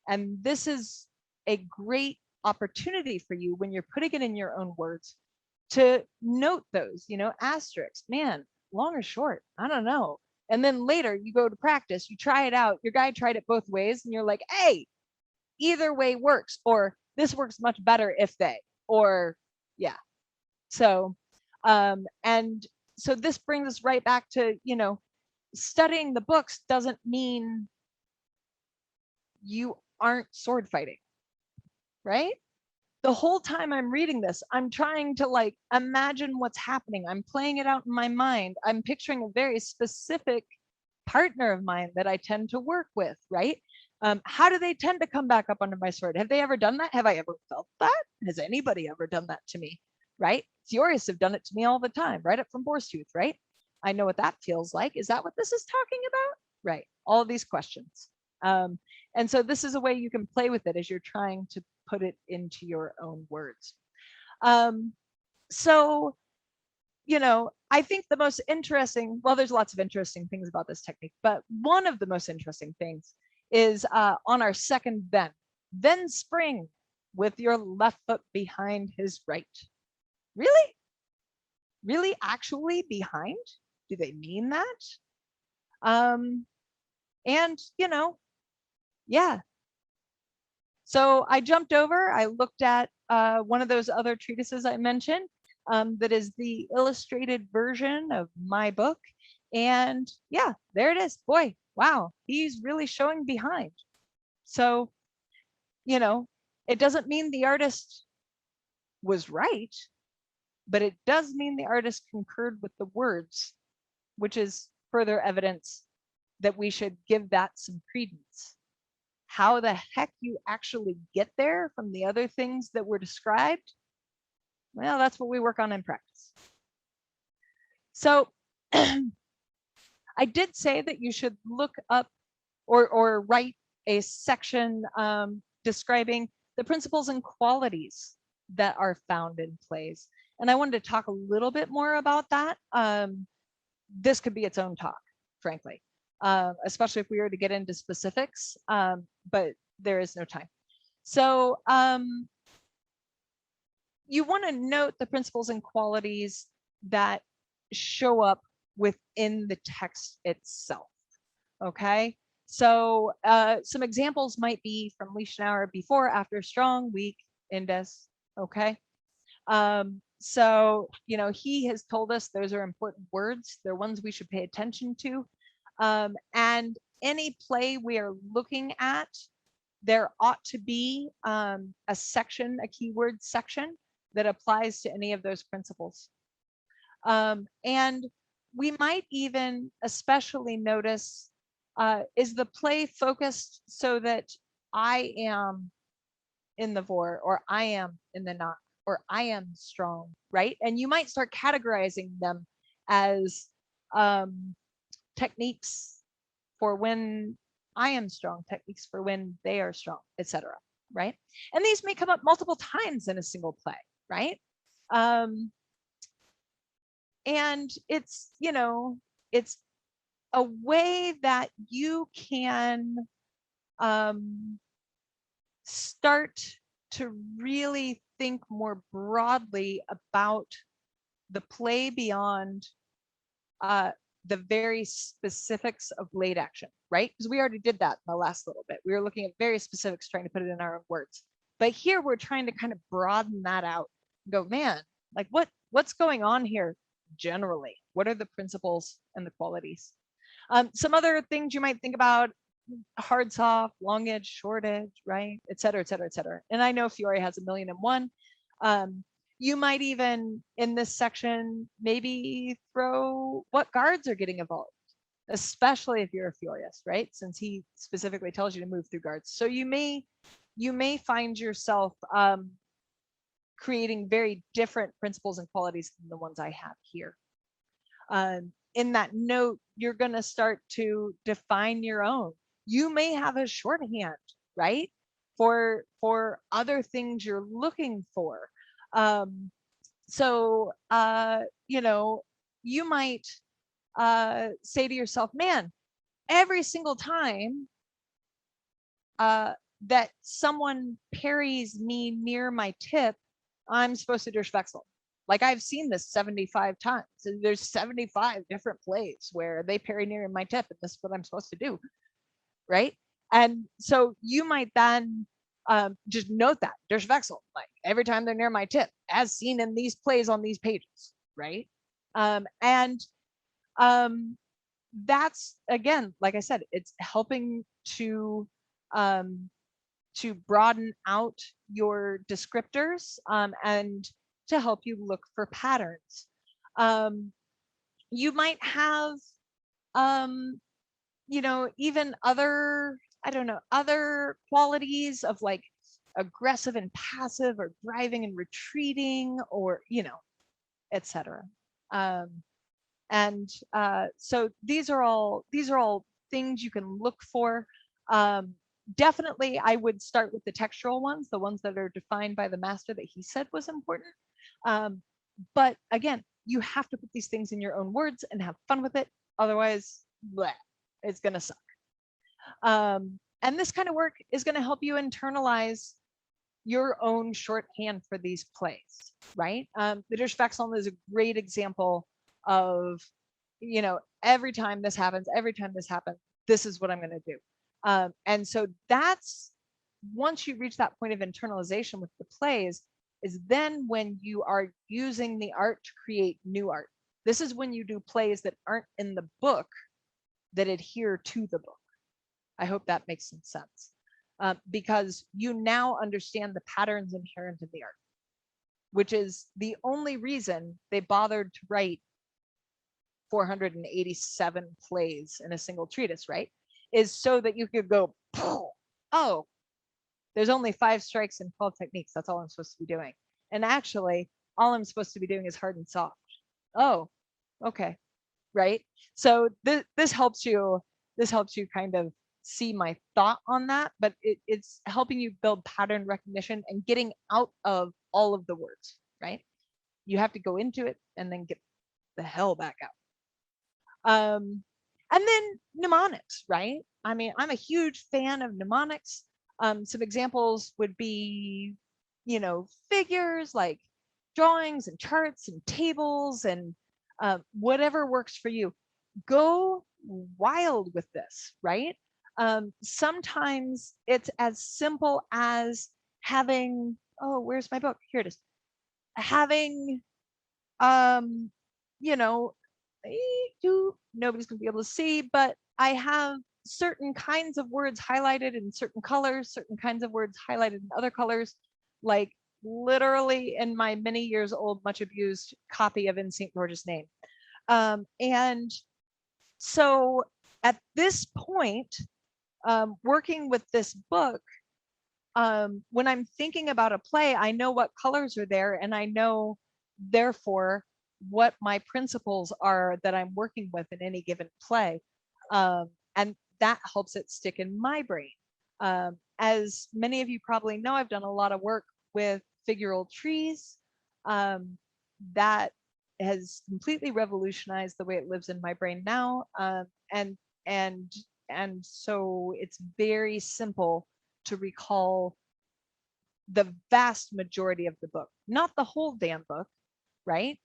And this is a great opportunity for you when you're putting it in your own words to note those, you know, asterisks, man, long or short, I don't know. And then later you go to practice, you try it out, your guy tried it both ways and you're like, hey, either way works, or this works much better if they, or yeah. So, and so this brings us right back to, you know, studying the books doesn't mean you aren't sword fighting, right? The whole time I'm reading this, I'm trying to like imagine what's happening. I'm playing it out in my mind. I'm picturing a very specific partner of mine that I tend to work with, right? How do they tend to come back up under my sword? Have they ever done that? Have I ever felt that? Has anybody ever done that to me, right? Theorists have done it to me all the time, right up from Boar's Tooth, right? I know what that feels like. Is that what this is talking about? Right, all of these questions. And so this is a way you can play with it as you're trying to put it into your own words. So, you know, I think the most interesting, well, there's lots of interesting things about this technique, but one of the most interesting things is on our second then spring with your left foot behind his right. Really? Really actually behind? Do they mean that? And, you know, yeah. So I jumped over, I looked at one of those other treatises I mentioned that is the illustrated version of my book. And yeah, there it is. Boy, wow, he's really showing behind. So, you know, it doesn't mean the artist was right, but it does mean the artist concurred with the words, which is further evidence that we should give that some credence. How the heck you actually get there from the other things that were described, well, that's what we work on in practice. So I did say that you should look up or write a section describing the principles and qualities that are found in plays. And I wanted to talk a little bit more about that. This could be its own talk, frankly, especially if we were to get into specifics, but there is no time. So you want to note the principles and qualities that show up within the text itself. Okay, so some examples might be from Liechtenauer: before, after, strong, weak, indes. Okay, so you know, he has told us those are important words. They're ones we should pay attention to. And any play we are looking at, there ought to be a section, a keyword section that applies to any of those principles. And we might even especially notice, is the play focused so that I am in the vor, or I am in the knock, or I am strong, right? And you might start categorizing them as techniques for when I am strong, techniques for when they are strong, etc. Right? And these may come up multiple times in a single play, right? And it's, you know, it's a way that you can start to really think more broadly about the play beyond the very specifics of late action, right? Because we already did that in the last little bit. We were looking at very specifics, trying to put it in our own words. But here we're trying to kind of broaden that out. Go, man, like what's going on here generally? What are the principles and the qualities? Some other things you might think about: hard, soft, long edge, short edge, right? Et cetera, et cetera, et cetera. And I know Fiore has 1,000,001. You might even, in this section, maybe throw what guards are getting evolved, especially if you're a Furious, right? Since he specifically tells you to move through guards. So you may find yourself creating very different principles and qualities than the ones I have here. In that note, you're going to start to define your own. You may have a shorthand, right? For other things you're looking for. So, you know, you might say to yourself, man, every single time that someone parries me near my tip, I'm supposed to durchwechseln. Like, I've seen this 75 times. There's 75 different plays where they parry near my tip, and this is what I'm supposed to do, right? And so you might then just note that durchwechseln, like every time they're near my tip, as seen in these plays on these pages, right? And that's, again, like I said, it's helping to broaden out your descriptors and to help you look for patterns. You might have, you know, even other, I don't know, other qualities of like aggressive and passive, or driving and retreating, or, you know, etc. And so these are all things you can look for. Definitely, I would start with the textual ones, the ones that are defined by the master that he said was important. But again, you have to put these things in your own words and have fun with it. Otherwise, bleh, it's going to suck. And this kind of work is going to help you internalize your own shorthand for these plays, right? The durchwechseln is a great example of, you know, every time this happens, this is what I'm going to do. And so that's, once you reach that point of internalization with the plays, is then when you are using the art to create new art. This is when you do plays that aren't in the book that adhere to the book. I hope that makes some sense. Because you now understand the patterns inherent in the art, which is the only reason they bothered to write 487 plays in a single treatise, right? Is so that you could go, oh, there's only 5 strikes and 12 techniques. That's all I'm supposed to be doing. And actually, all I'm supposed to be doing is hard and soft. Oh, okay, right? So this helps you kind of see my thought on that, but it's helping you build pattern recognition and getting out of all of the words, right? You have to go into it and then get the hell back out. And then mnemonics, right? I mean, I'm a huge fan of mnemonics. Some examples would be, figures like drawings and charts and tables and whatever works for you. Go wild with this, right? Sometimes it's as simple as having, oh, where's my book? Here it is. Having, nobody's gonna be able to see, but I have certain kinds of words highlighted in certain colors, certain kinds of words highlighted in other colors, like literally in my many years old, much abused copy of In St. George's Name. And so at this point, working with this book, when I'm thinking about a play, I know what colors are there, and I know, therefore, what my principles are that I'm working with in any given play. And that helps it stick in my brain. As many of you probably know, I've done a lot of work with figural trees. That has completely revolutionized the way it lives in my brain now. And so it's very simple to recall the vast majority of the book, not the whole damn book, right?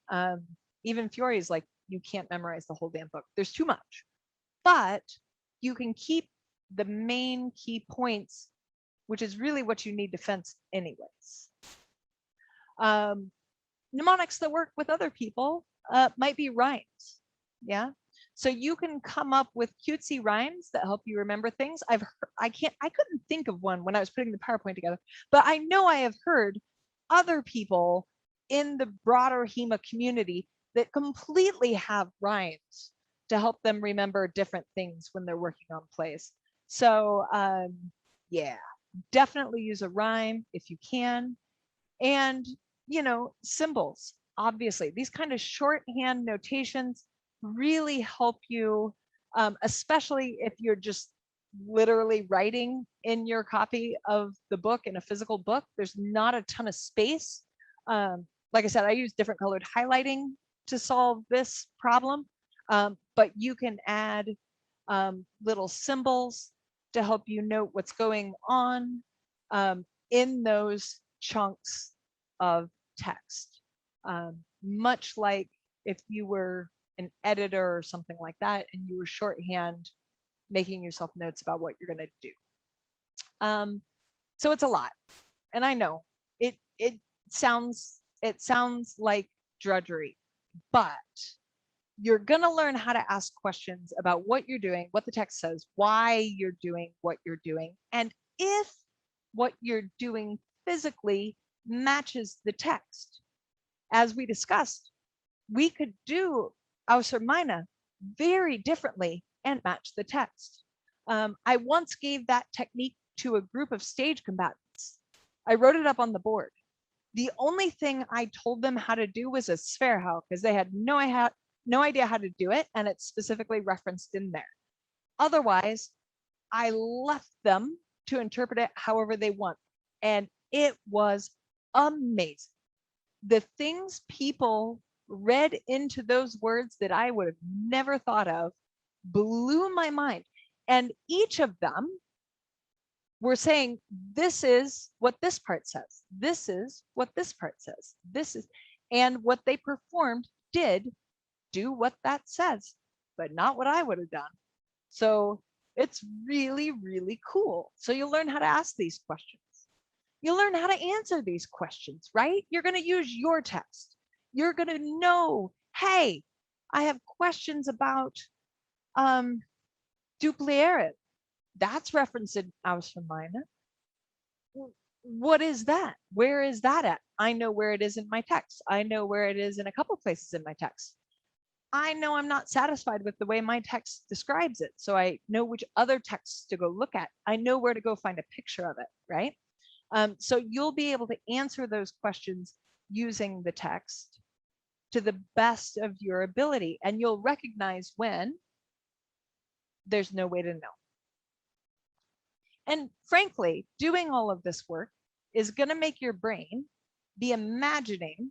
Even Fiore is like, you can't memorize the whole damn book. There's too much, but you can keep the main key points, which is really what you need to fence anyways. Mnemonics that work with other people might be rhymes. Yeah. So you can come up with cutesy rhymes that help you remember things. I couldn't think of one when I was putting the PowerPoint together, but I know I have heard other people in the broader HEMA community that completely have rhymes to help them remember different things when they're working on plays. So yeah, definitely use a rhyme if you can. And, symbols, obviously, these kind of shorthand notations really help you, especially if you're just literally writing in your copy of the book in a physical book. There's not a ton of space. Like I said, I use different colored highlighting to solve this problem, but you can add little symbols to help you note what's going on in those chunks of text. Much like if you were an editor or something like that, and you were shorthand making yourself notes about what you're going to do. So it's a lot, and I know it sounds like drudgery, but you're going to learn how to ask questions about what you're doing, what the text says, why you're doing what you're doing, and if what you're doing physically matches the text. As we discussed, we could do Auser Meine very differently and match the text. I once gave that technique to a group of stage combatants. I wrote it up on the board. The only thing I told them how to do was a Sverhau, because they had no idea how to do it, and it's specifically referenced in there. Otherwise, I left them to interpret it however they want, and it was amazing. The things people read into those words that I would have never thought of blew my mind. And each of them were saying, this is what this part says. This is what this part says. This is, and what they performed did do what that says, but not what I would have done. So it's really, really cool. So you'll learn how to ask these questions. You'll learn how to answer these questions, right? You're going to use your text. You're going to know, hey, I have questions about duplieret. That's referenced in Ausfermine. What is that? Where is that at? I know where it is in my text. I know where it is in a couple places in my text. I know I'm not satisfied with the way my text describes it, so I know which other texts to go look at. I know where to go find a picture of it, right? So you'll be able to answer those questions using the text to the best of your ability, and you'll recognize when there's no way to know. And frankly, doing all of this work is going to make your brain be imagining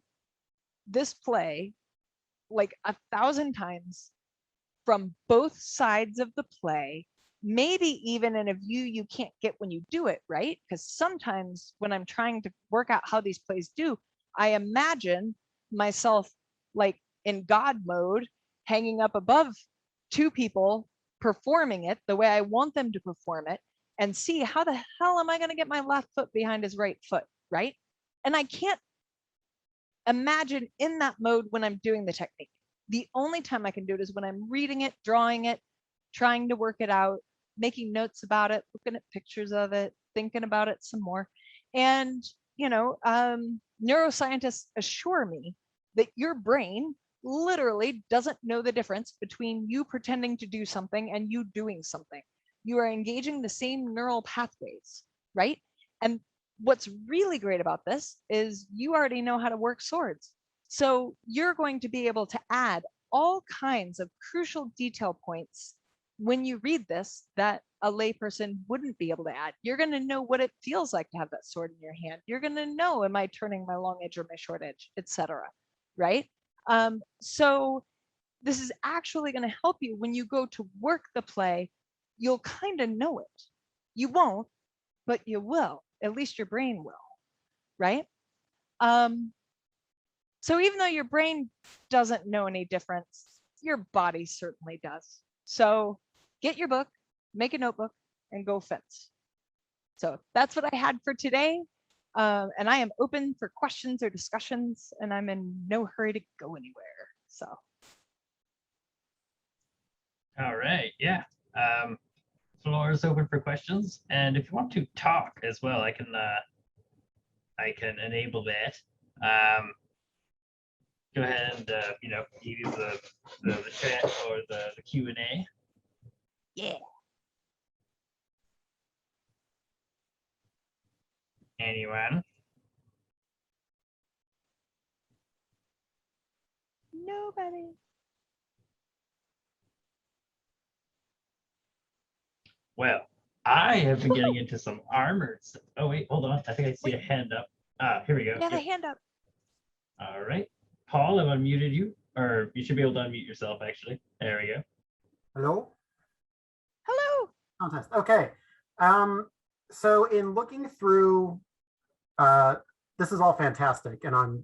this play like 1,000 times from both sides of the play, maybe even in a view you can't get when you do it, right? Because sometimes when I'm trying to work out how these plays do, I imagine myself like in God mode, hanging up above two people performing it the way I want them to perform it, and see how the hell am I going to get my left foot behind his right foot, right? And I can't imagine in that mode when I'm doing the technique. The only time I can do it is when I'm reading it, drawing it, trying to work it out, making notes about it, looking at pictures of it, thinking about it some more. And, you know, neuroscientists assure me that your brain literally doesn't know the difference between you pretending to do something and you doing something. You are engaging the same neural pathways, right? And what's really great about this is you already know how to work swords. So you're going to be able to add all kinds of crucial detail points when you read this that a layperson wouldn't be able to add. You're going to know what it feels like to have that sword in your hand. You're going to know, am I turning my long edge or my short edge, etc. Right? So this is actually going to help you when you go to work the play. You'll kind of know it. You won't, but you will. At least your brain will, right? So even though your brain doesn't know any difference, your body certainly does. So get your book, make a notebook, and go fence. So that's what I had for today. And I am open for questions or discussions, and I'm in no hurry to go anywhere. So. All right, yeah. Floor is open for questions, and if you want to talk as well, I can enable that. Go ahead and use the chat or the Q&A. Yeah. Anyone? Nobody. Well, I have been getting into some armored stuff. Oh wait, hold on. I think I see a hand up. Here we go. Yeah, the hand up. All right. Paul, I've unmuted you, or you should be able to unmute yourself, actually. There we go. Hello? Hello. Contest. Okay. So in looking through, this is all fantastic, and I'm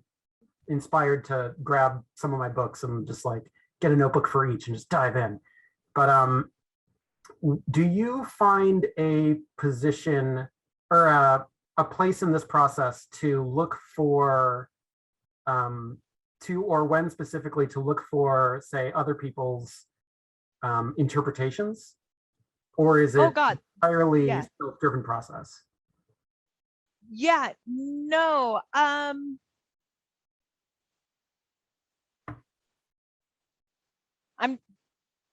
inspired to grab some of my books and just like get a notebook for each and just dive in. But do you find a position or a place in this process to look for or when specifically to look for, say, other people's interpretations, or is it entirely self-driven process? Yeah, no.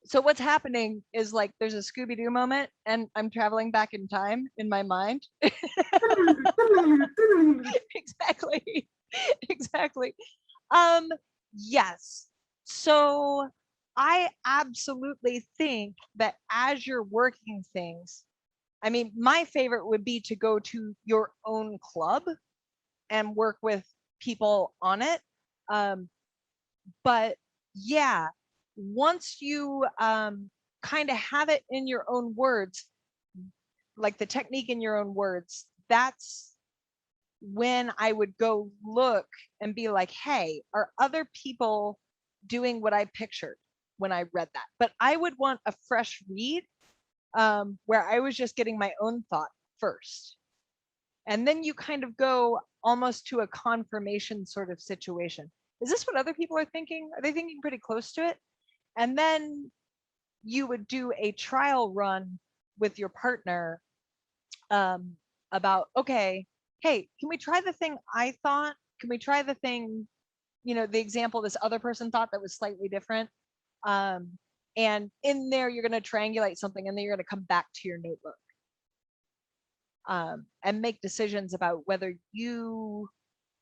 So what's happening is like there's a Scooby-Doo moment and I'm traveling back in time in my mind. Exactly. Exactly. Yes. So I absolutely think that as you're working things, I mean, my favorite would be to go to your own club and work with people on it. But yeah, once you kind of have it in your own words, like the technique in your own words, that's when I would go look and be like, hey, are other people doing what I pictured when I read that? But I would want a fresh read where I was just getting my own thought first. And then you kind of go almost to a confirmation sort of situation. Is this what other people are thinking? Are they thinking pretty close to it? And then you would do a trial run with your partner about, okay, hey, can we try the thing I thought? Can we try the thing, the example this other person thought that was slightly different? And in there, you're going to triangulate something, and then you're going to come back to your notebook and make decisions about whether you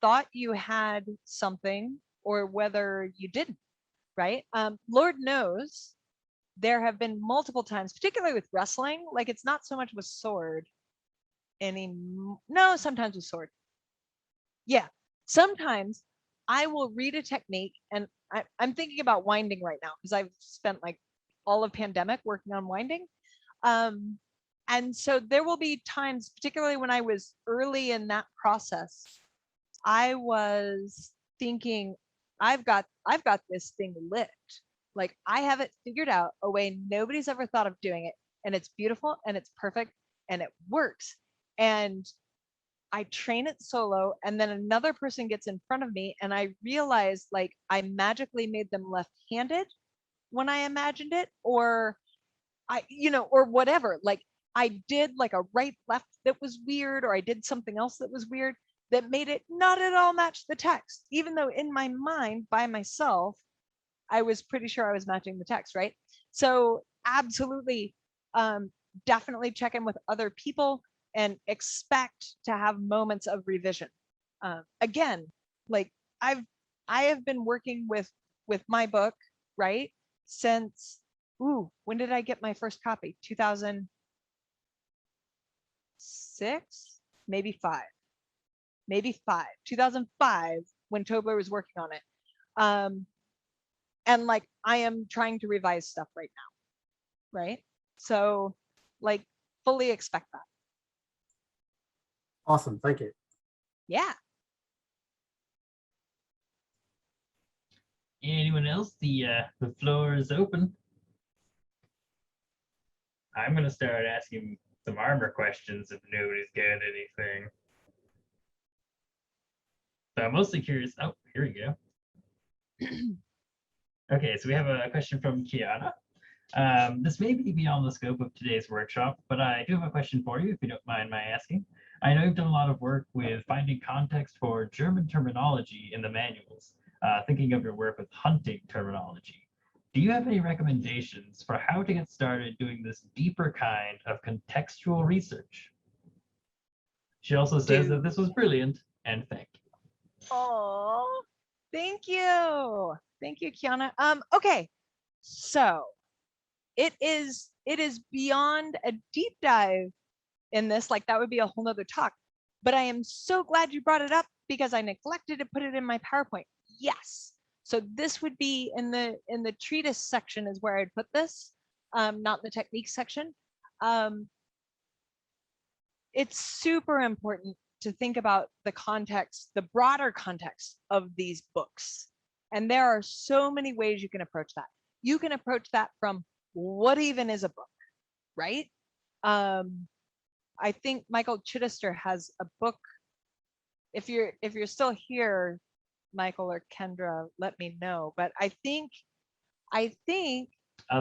thought you had something or whether you didn't, right? Lord knows there have been multiple times, particularly with wrestling, like it's not so much with sword no, sometimes with sword. Yeah, sometimes I will read a technique, and I'm thinking about winding right now because I've spent like all of pandemic working on winding. And so there will be times, particularly when I was early in that process, I was thinking, I've got this thing lit. Like I have it figured out a way nobody's ever thought of doing it. And it's beautiful and it's perfect and it works. And I train it solo, and then another person gets in front of me, and I realize like I magically made them left-handed when I imagined it, or or whatever. Like I did like a right left that was weird, or I did something else that was weird that made it not at all match the text, even though in my mind by myself, I was pretty sure I was matching the text, right? So absolutely, definitely check in with other people and expect to have moments of revision. Again, like I have been working with my book, right? Since, when did I get my first copy? 2006, maybe five, 2005, when Tobler was working on it. And like, I am trying to revise stuff right now, right? So like, fully expect that. Awesome, thank you. Yeah. Anyone else? The floor is open. I'm gonna start asking some armor questions if nobody's got anything. So I'm mostly curious. Oh, here we go. Okay, so we have a question from Kiana. This may be beyond the scope of today's workshop, but I do have a question for you, if you don't mind my asking. I know you've done a lot of work with finding context for German terminology in the manuals, thinking of your work with hunting terminology. Do you have any recommendations for how to get started doing this deeper kind of contextual research? She also says that this was brilliant, and thank you. Oh, thank you. Thank you, Kiana. Okay, so it is beyond a deep dive in this, like that would be a whole nother talk, but I am so glad you brought it up because I neglected to put it in my PowerPoint. Yes, so this would be in the treatise section is where I'd put this, not in the techniques section. It's super important to think about the context, the broader context of these books, and there are so many ways you can approach that. You can approach that from what even is a book, right? I think Michael Chittister has a book. If you're still here, Michael or Kendra, let me know. But I think. Oh,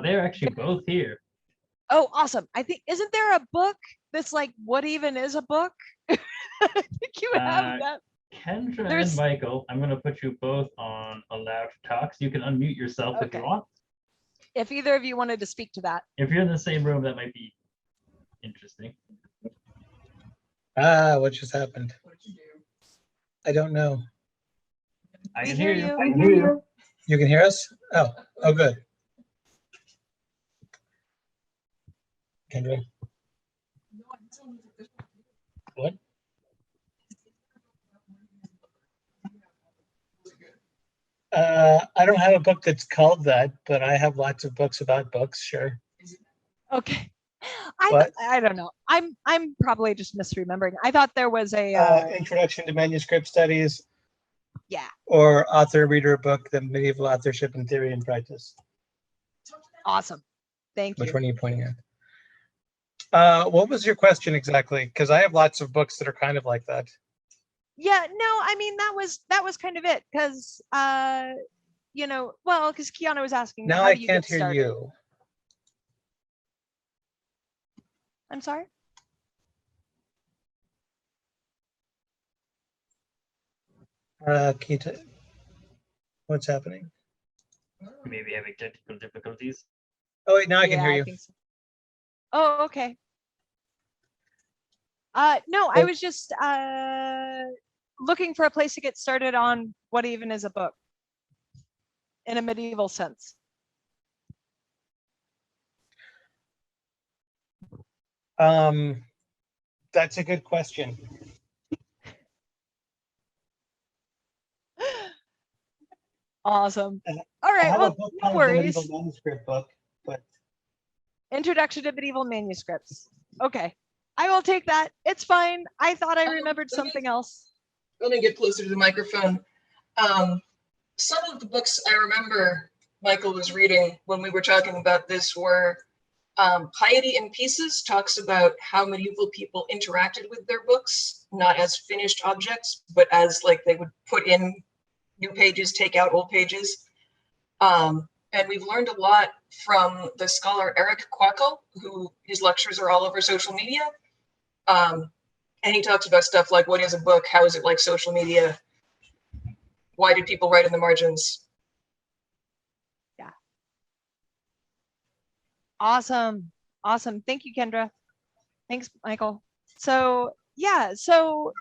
they're actually both here. Oh, awesome! I think, isn't there a book that's like what even is a book? I think you have that. Kendra and Michael, I'm going to put you both on allowed to talk, so you can unmute yourself if you want. If either of you wanted to speak to that. If you're in the same room, that might be interesting. What just happened? What'd you do? I don't know. I can hear you. I can hear you. You can hear us? Oh, good. Kendra? What? I don't have a book that's called that, but I have lots of books about books, sure. Okay. I don't know. I'm probably just misremembering. I thought there was a Introduction to Manuscript Studies. Yeah. Or author reader book, The Medieval Authorship in Theory and Practice. Awesome. Thank you. Which one are you pointing at? What was your question exactly? Because I have lots of books that are kind of like that. Yeah, no, I mean that was kind of it, because you know, well, because Kiana was asking, Now how I do you can't get hear started? you. I'm sorry. Can you what's happening? Maybe having technical difficulties. Oh wait, now I can Yeah, hear I you. think so. Oh, okay. No, I Oh. was just looking for a place to get started on what even is a book in a medieval sense. That's a good question. Awesome. I All right, have a well, book no called the Medieval worries. Manuscript book, but Introduction to Medieval Manuscripts. Okay, I will take that. It's fine. I thought I remembered something else. Let me get closer to the microphone. Some of the books I remember Michael was reading when we were talking about this were Piety in Pieces talks about how medieval people interacted with their books, not as finished objects, but as like they would put in new pages, take out old pages. And we've learned a lot from the scholar Eric Quackel, who his lectures are all over social media. And he talks about stuff like, what is a book? How is it like social media? Why did people write in the margins? Yeah. Awesome. Awesome. Thank you, Kendra. Thanks, Michael. So yeah, so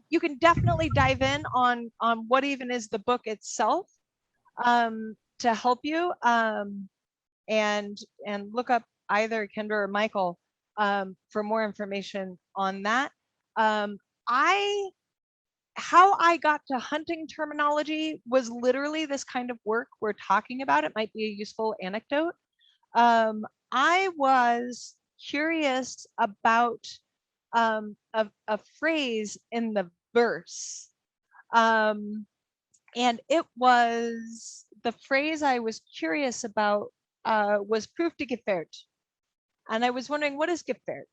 you can definitely dive in on what even is the book itself to help you and look up either Kendra or Michael for more information on that. How I got to hunting terminology was literally this kind of work we're talking about. It might be a useful anecdote. I was curious about a phrase in the verse. And it was the phrase I was curious about was proof de Gefährt. And I was wondering, what is Gefährt,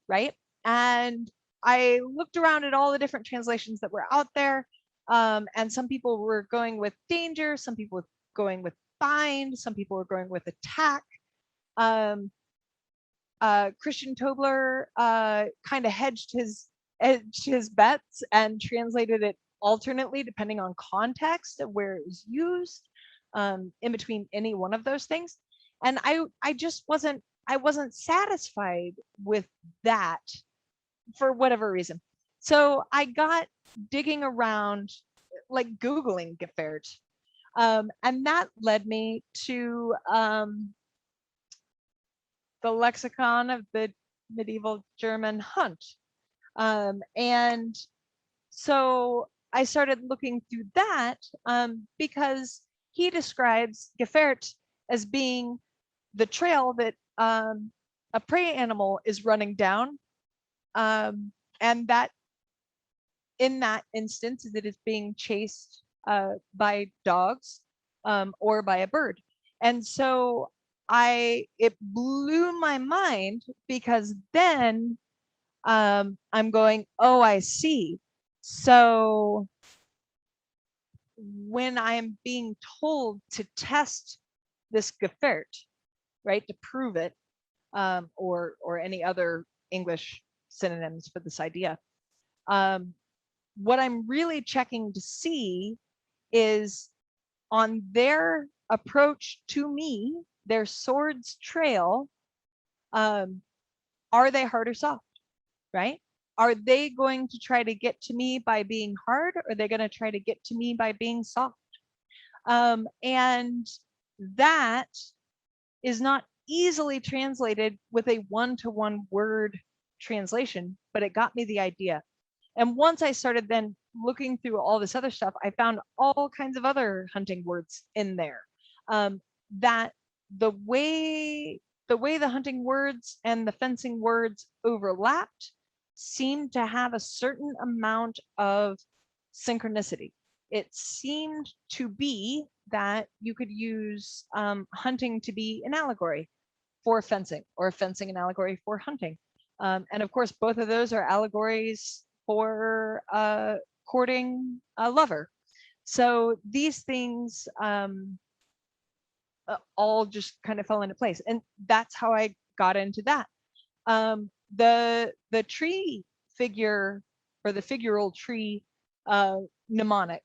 right? And I looked around at all the different translations that were out there. And some people were going with danger, some people were going with bind, some people were going with attack. Christian Tobler kind of hedged his bets and translated it alternately depending on context of where it was used in between any one of those things. And I just wasn't satisfied with that for whatever reason. So I got digging around, like Googling Gefährt. And that led me to the Lexicon of the Medieval German Hunt. And so I started looking through that because he describes Gefährt as being the trail that a prey animal is running down. And that in that instance, it is being chased by dogs or by a bird. And so it blew my mind because then I'm going, oh, I see. So when I'm being told to test this Gefährt, right, to prove it, or any other English synonyms for this idea, what I'm really checking to see is on their approach to me, their swords trail, are they hard or soft, right? Are they going to try to get to me by being hard, or are they going to try to get to me by being soft? And that is not easily translated with a one-to-one word translation, but it got me the idea. And once I started then looking through all this other stuff, I found all kinds of other hunting words in there. That the way the hunting words and the fencing words overlapped seemed to have a certain amount of synchronicity. It seemed to be that you could use hunting to be an allegory for fencing, or fencing an allegory for hunting. And of course, both of those are allegories for courting a lover. So these things all just kind of fell into place, and that's how I got into that. The tree figure, or the figural tree mnemonic,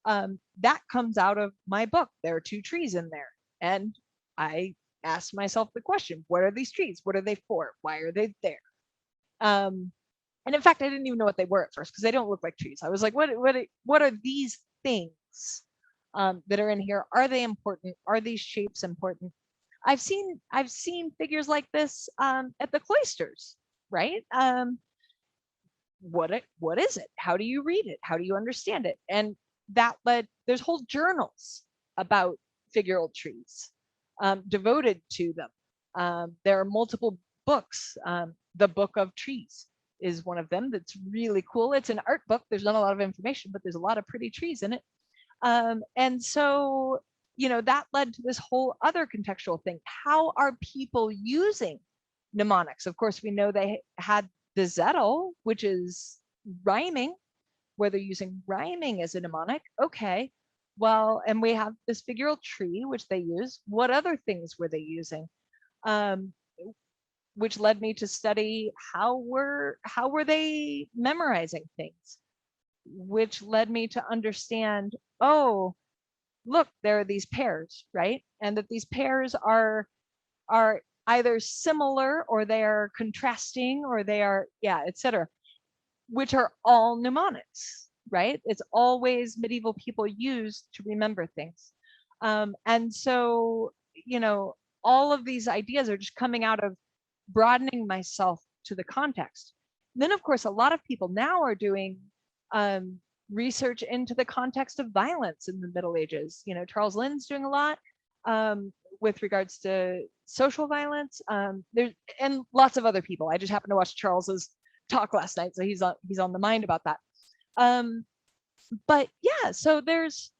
that comes out of my book. There are 2 trees in there, and I asked myself the question, what are these trees? What are they for? Why are they there? And in fact, I didn't even know what they were at first, because they don't look like trees. I was like, what are these things that are in here? Are they important? Are these shapes important? I've seen figures like this at the cloisters, right? What is it? How do you read it? How do you understand it? And that led, there's whole journals about figural trees devoted to them. There are multiple books. The Book of Trees is one of them that's really cool. It's an art book. There's not a lot of information, but there's a lot of pretty trees in it. And so, you know, that led to this whole other contextual thing. How are people using mnemonics? Of course, we know they had the zettel, which is rhyming, where they're using rhyming as a mnemonic. Okay, well, and we have this figural tree, which they use. What other things were they using? Which led me to study how were they memorizing things, which led me to understand, oh, look, there are these pairs, right? And that these pairs are either similar, or they are contrasting, or they are, yeah, etc., which are all mnemonics, right? It's always medieval people used to remember things. And so, you know, all of these ideas are just coming out of broadening myself to the context. Then, of course, a lot of people now are doing research into the context of violence in the Middle Ages. You know, Charles Lynn's doing a lot with regards to social violence. There's, and lots of other people. I just happened to watch Charles's talk last night, so he's on the mind about that. But yeah, so there's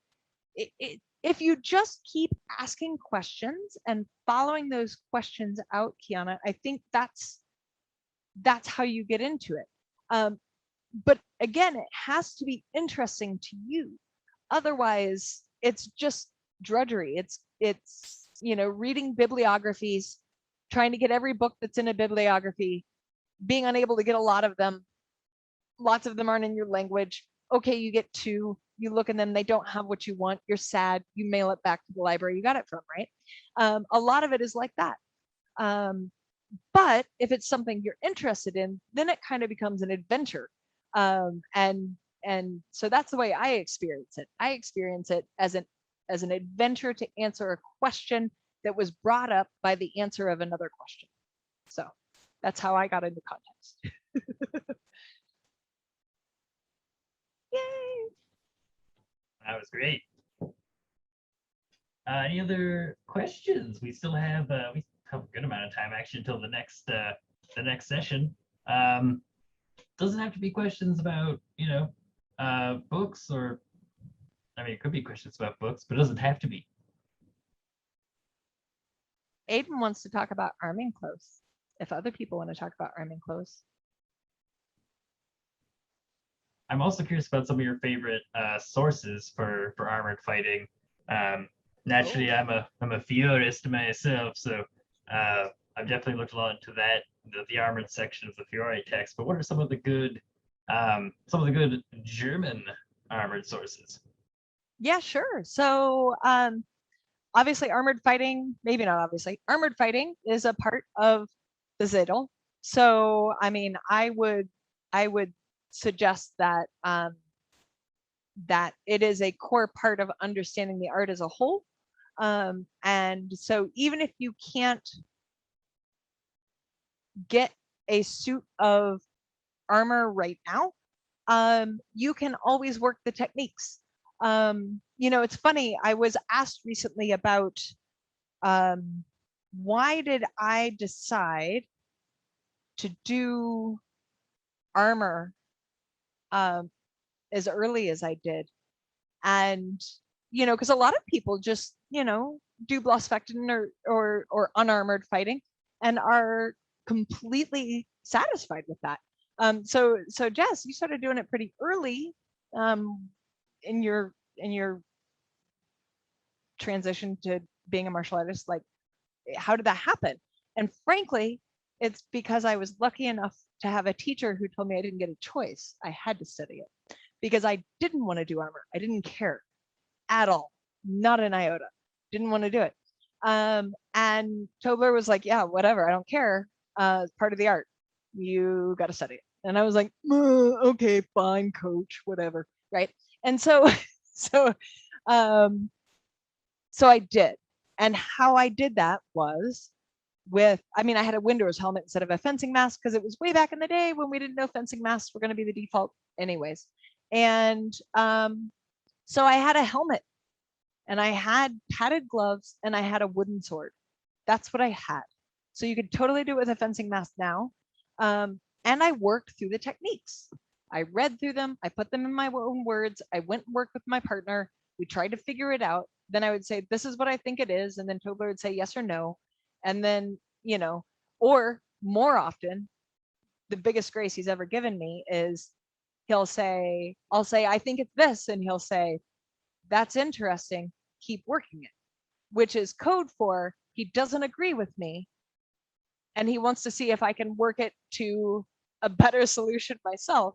if you just keep asking questions and following those questions out, Kiana, I think that's how you get into it. But again, it has to be interesting to you. Otherwise, it's just drudgery. It's you know, reading bibliographies, trying to get every book that's in a bibliography, being unable to get a lot of them. Lots of them aren't in your language. Okay, you get 2, you look in them, they don't have what you want, you're sad, you mail it back to the library you got it from, right? A lot of it is like that. But if it's something you're interested in, then it kind of becomes an adventure. And so that's the way I experience it. I experience it as an adventure to answer a question that was brought up by the answer of another question. So that's how I got into context. Yay! That was great. Any other questions? We still have we have a good amount of time actually until the next session. Doesn't have to be questions about, you know, books, or I mean, it could be questions about books, but it doesn't have to be. Aiden wants to talk about arming clothes. If other people want to talk about arming clothes. I'm also curious about some of your favorite sources for armored fighting. Naturally, I'm a Fiorist myself, so I've definitely looked a lot into that, the armored section of the Fiore text. But what are some of the good German armored sources? Yeah, sure. So obviously armored fighting, maybe not obviously, armored fighting is a part of the Zettel. So I mean, I would suggest that that it is a core part of understanding the art as a whole. And so even if you can't get a suit of armor right now, you can always work the techniques. You know, it's funny, I was asked recently about why did I decide to do armor as early as I did. And, you know, because a lot of people just, you know, do Blossfechten or unarmored fighting and are completely satisfied with that. So Jess, you started doing it pretty early in your transition to being a martial artist, like how did that happen? And frankly, it's because I was lucky enough to have a teacher who told me I didn't get a choice. I had to study it because I didn't want to do armor. I didn't care at all, not an iota. Didn't want to do it. And Tobler was like, yeah, whatever, I don't care. It's part of the art. You got to study it. And I was like, okay, fine, coach, whatever, right? And so, so I did. And how I did that was with, I had a window's helmet instead of a fencing mask because it was way back in the day when we didn't know fencing masks were going to be the default anyways. And so I had a helmet and I had padded gloves and I had a wooden sword. That's what I had. So you could totally do it with a fencing mask now. And I worked through the techniques. I read through them. I put them in my own words. I went and worked with my partner. We tried to figure it out. Then I would say, this is what I think it is. And then Tobler would say yes or no. And then, or more often, the biggest grace he's ever given me is I'll say, I think it's this. And he'll say, that's interesting. Keep working it, which is code for he doesn't agree with me. And he wants to see if I can work it to a better solution myself.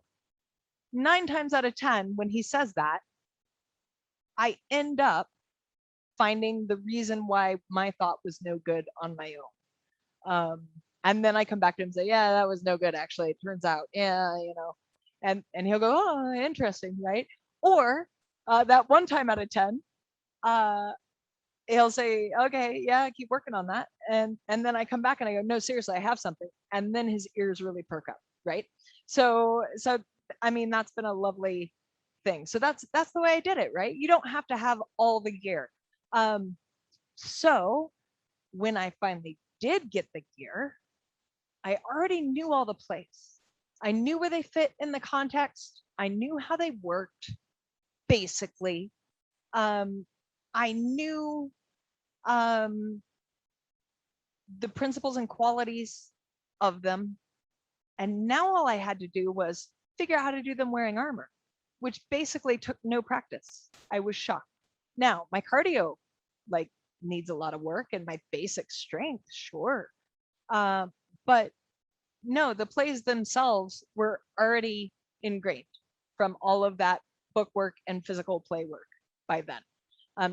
9 times out of 10, when he says that, I end up finding the reason why my thought was no good on my own. And then I come back to him and say, yeah, that was no good, actually. It turns out, yeah, and he'll go, oh, interesting, right? Or that 1 time out of 10, he'll say, okay, yeah, keep working on that. And then I come back and I go, no, seriously, I have something. And then his ears really perk up, right? So that's been a lovely thing. So that's the way I did it, right? You don't have to have all the gear. So when I finally did get the gear, I already knew all the plays. I knew where they fit in the context. I knew how they worked, basically. I knew the principles and qualities of them. And now all I had to do was figure out how to do them wearing armor, which basically took no practice. I was shocked. Now, my cardio needs a lot of work and my basic strength, sure. But no, the plays themselves were already ingrained from all of that book work and physical play work by then.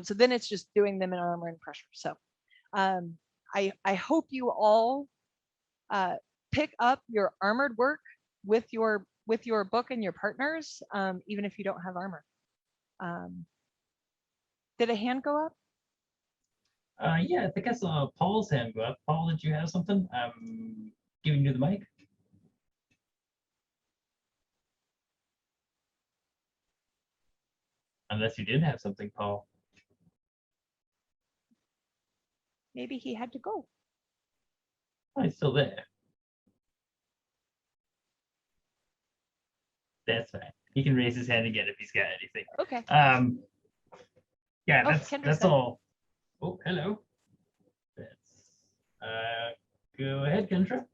So then it's just doing them in armor and pressure. So I hope you all pick up your armored work with your book and your partners, even if you don't have armor. Did a hand go up? Yeah, I think I saw Paul's hand go up. Paul, did you have something? I'm giving you the mic. Unless you did have something, Paul. Maybe he had to go. Oh, he's still there. That's fine. He can raise his hand again if he's got anything. Okay. Yeah, Oh, that's all. Oh, hello. Go ahead, Kendra.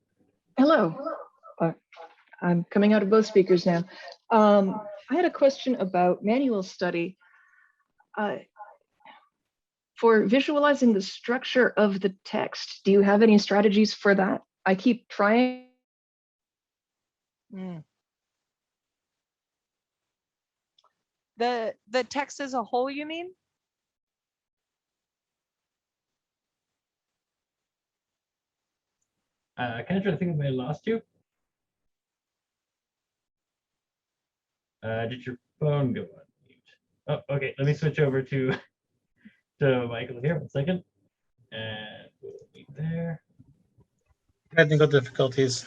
Hello. I'm coming out of both speakers now. I had a question about manual study. For visualizing the structure of the text, do you have any strategies for that? I keep trying. The text as a whole, you mean? Kendra, I think I may have lost you. Did your phone go on mute? Oh, okay. Let me switch over to Michael here. 1 second. And we'll be there. Technical difficulties.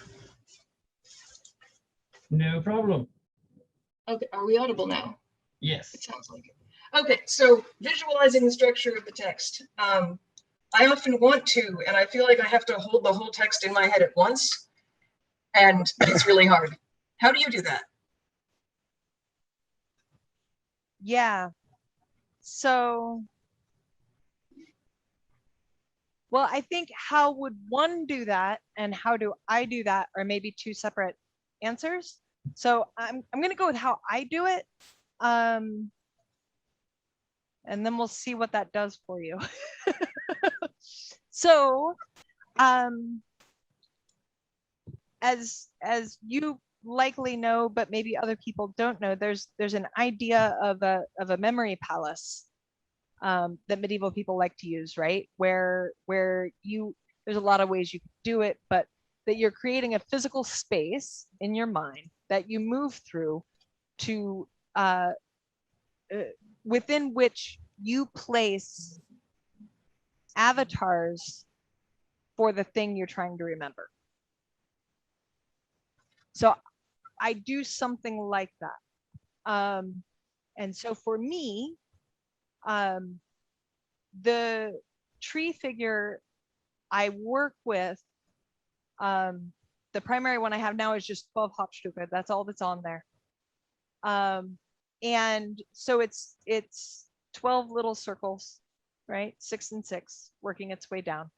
No problem. Okay, are we audible now? Yes. It sounds like it. Okay, so visualizing the structure of the text. I often want to, and I feel like I have to hold the whole text in my head at once, and it's really hard. How do you do that? Yeah. So, well, I think how would one do that and how do I do that are maybe 2 separate answers. So I'm going to go with how I do it. and then we'll see what that does for you. So, as you likely know, but maybe other people don't know, there's an idea of a memory palace that medieval people like to use, right? Where there's a lot of ways you can do it, but that you're creating a physical space in your mind that you move through to within which you place avatars for the thing you're trying to remember. So I do something like that. And so for me, the tree figure I work with, the primary one I have now is just 12 Hauptstücke. That's all that's on there. And so it's 12 little circles, right? 6 and 6, working its way down.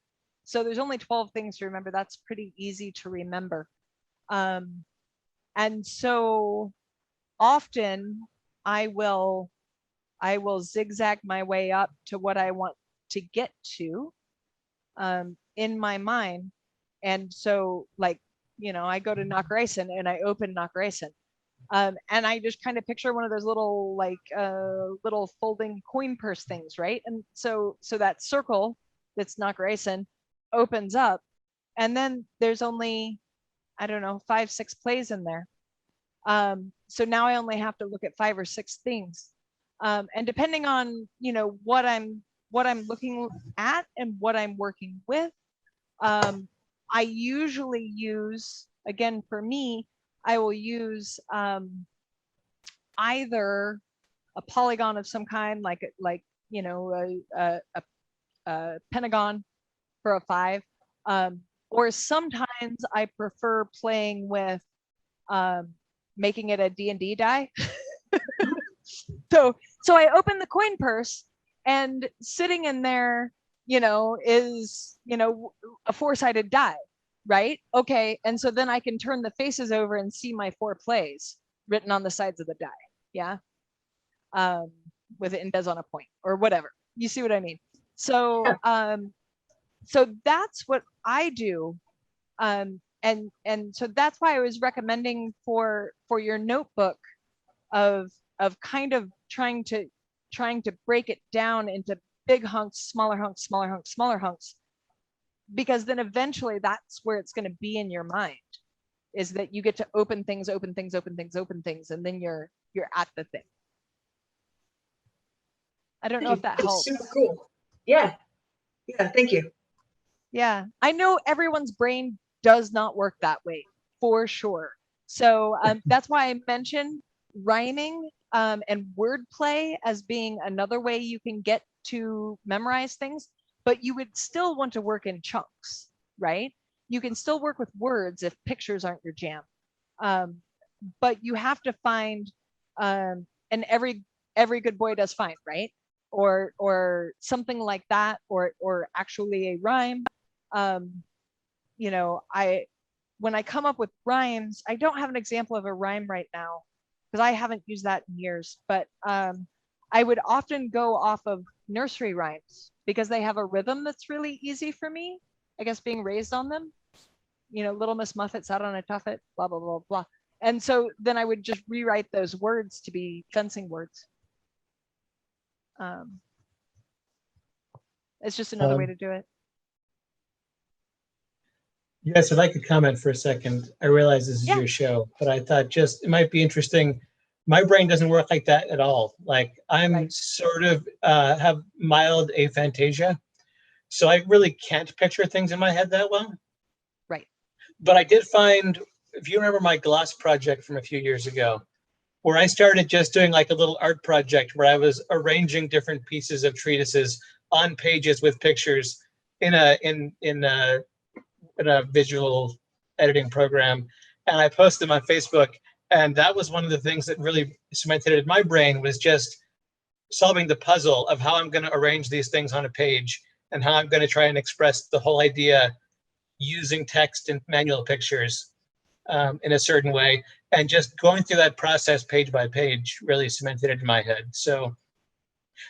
So there's only 12 things to remember. That's pretty easy to remember. And so often I will zigzag my way up to what I want to get to in my mind. And so, like, you know, I go to Nachreisen and I open Nachreisen. And I just kind of picture one of those little, like, little folding coin purse things, right? And so that circle that's Nachreisen opens up, and then there's only, I don't know, 5, 6 plays in there. So now I only have to look at 5 or 6 things. And depending on, you know, what I'm looking at and what I'm working with, I usually use, again, for me, I will use either a polygon of some kind, like you know, a pentagon for a 5, or sometimes I prefer playing with making it a D&D die. So I open the coin purse, and sitting in there, you know, is, you know, a 4-sided die, right? Okay, and so then I can turn the faces over and see my 4 plays written on the sides of the die, yeah, with an index on a point or whatever. You see what I mean? So so that's what I do, and so that's why I was recommending for your notebook of kind of trying to break it down into big hunks, smaller hunks, smaller hunks, smaller hunks, because then eventually that's where it's going to be in your mind, is that you get to open things, open things, open things, open things, and then you're at the thing. I don't know if that helps. Super cool. Yeah. Thank you. Yeah, I know everyone's brain does not work that way, for sure. So that's why I mentioned rhyming and wordplay as being another way you can get to memorize things, but you would still want to work in chunks, right? You can still work with words if pictures aren't your jam. But you have to find, and every good boy does find, right? Or something like that, or actually a rhyme. You know, when I come up with rhymes, I don't have an example of a rhyme right now because I haven't used that in years, but I would often go off of nursery rhymes because they have a rhythm that's really easy for me, I guess, being raised on them. You know, Little Miss Muffet sat on a tuffet, blah, blah, blah, blah. And so then I would just rewrite those words to be fencing words. It's just another way to do it. Yes, I'd like to comment for a second. I realize this is your show, but I thought just it might be interesting. My brain doesn't work like that at all. Like I'm sort of have mild aphantasia, so I really can't picture things in my head that well. Right. But I did find, if you remember my gloss project from a few years ago, where I started just doing like a little art project where I was arranging different pieces of treatises on pages with pictures in a visual editing program, and I posted them on Facebook. And that was one of the things that really cemented it in my brain, was just solving the puzzle of how I'm going to arrange these things on a page and how I'm going to try and express the whole idea using text and manual pictures in a certain way. And just going through that process page by page really cemented it in my head. So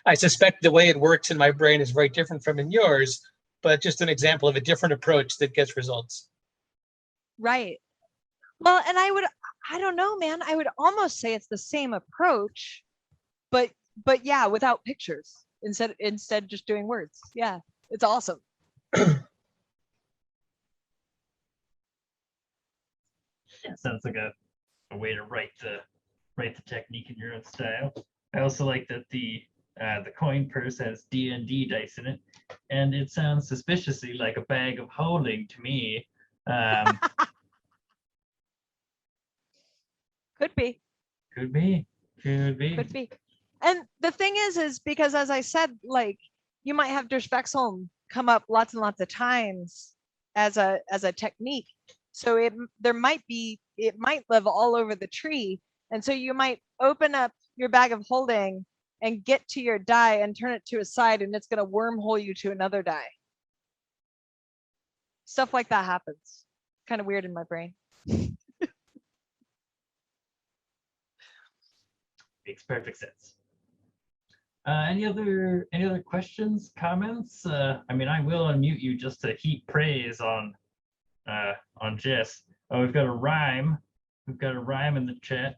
I suspect the way it works in my brain is very different from in yours, but just an example of a different approach that gets results. Right. Well, and I don't know, man. I would almost say it's the same approach, but yeah, without pictures instead just doing words. Yeah, it's awesome. Yeah, sounds like a way to write the technique in your own style. I also like that the coin purse has D&D dice in it, and it sounds suspiciously like a bag of holding to me. Could be. Could be. Could be. And the thing is because, as I said, like, you might have Der Spexholm come up lots and lots of times as a technique. So it might live all over the tree. And so you might open up your bag of holding and get to your die and turn it to a side, and it's going to wormhole you to another die. Stuff like that happens. Kind of weird in my brain. Makes perfect sense. Any other questions, comments? I mean, I will unmute you just to heap praise on Jess. Oh, we've got a rhyme. We've got a rhyme in the chat.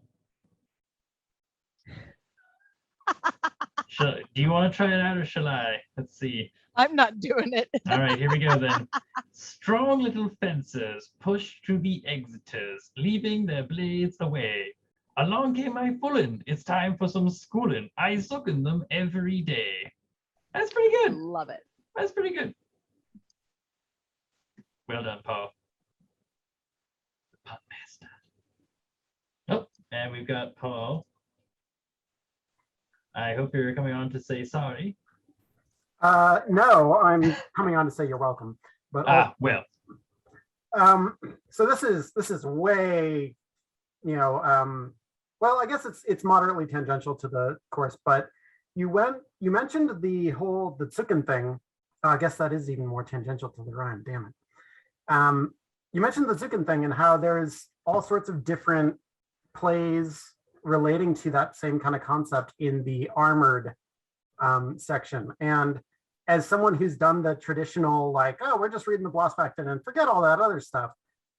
Do you want to try it out or shall I? Let's see. I'm not doing it. All right, here we go then. Strong little fencers pushed through the exiters, leaving their blades away. Along came my fullin'. It's time for some schoolin'. I suckin' them every day. That's pretty good. Love it. That's pretty good. Well done, Paul. The pun master. Oh, and we've got Paul. I hope you're coming on to say sorry. No, I'm coming on to say you're welcome. But well. So this is way, well, I guess it's moderately tangential to the course, but you mentioned the Zucken thing. I guess that is even more tangential to the rhyme, damn it. You mentioned the Zucken thing and how there's all sorts of different plays relating to that same kind of concept in the armored section. And as someone who's done the traditional, like, oh, we're just reading the Blossbacten and forget all that other stuff,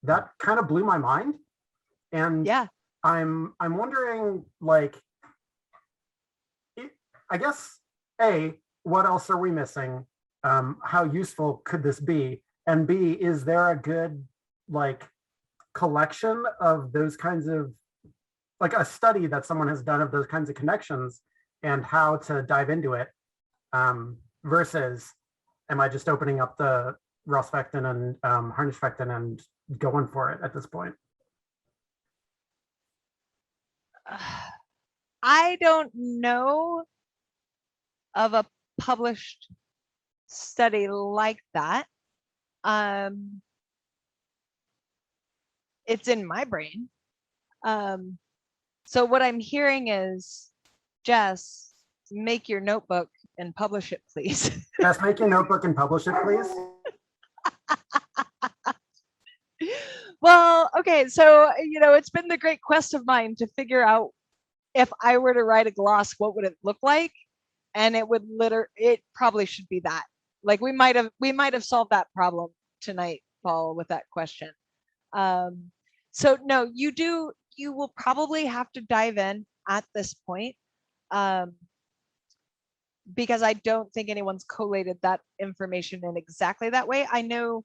that kind of blew my mind. And yeah, I'm wondering, like, I guess, A, what else are we missing? How useful could this be? And B, is there a good, like, collection of those kinds of, like, a study that someone has done of those kinds of connections and how to dive into it, versus, am I just opening up the Rossfechten and Harnischfechten and going for it at this point? I don't know of a published study like that. It's in my brain. So what I'm hearing is, Jess, make your notebook and publish it, please. Jess, make your notebook and publish it, please. Well, okay, so, it's been the great quest of mine to figure out, if I were to write a gloss, what would it look like? And it probably should be that. Like, we might have solved that problem tonight, Paul, with that question. So no, you will probably have to dive in at this point, because I don't think anyone's collated that information in exactly that way. I know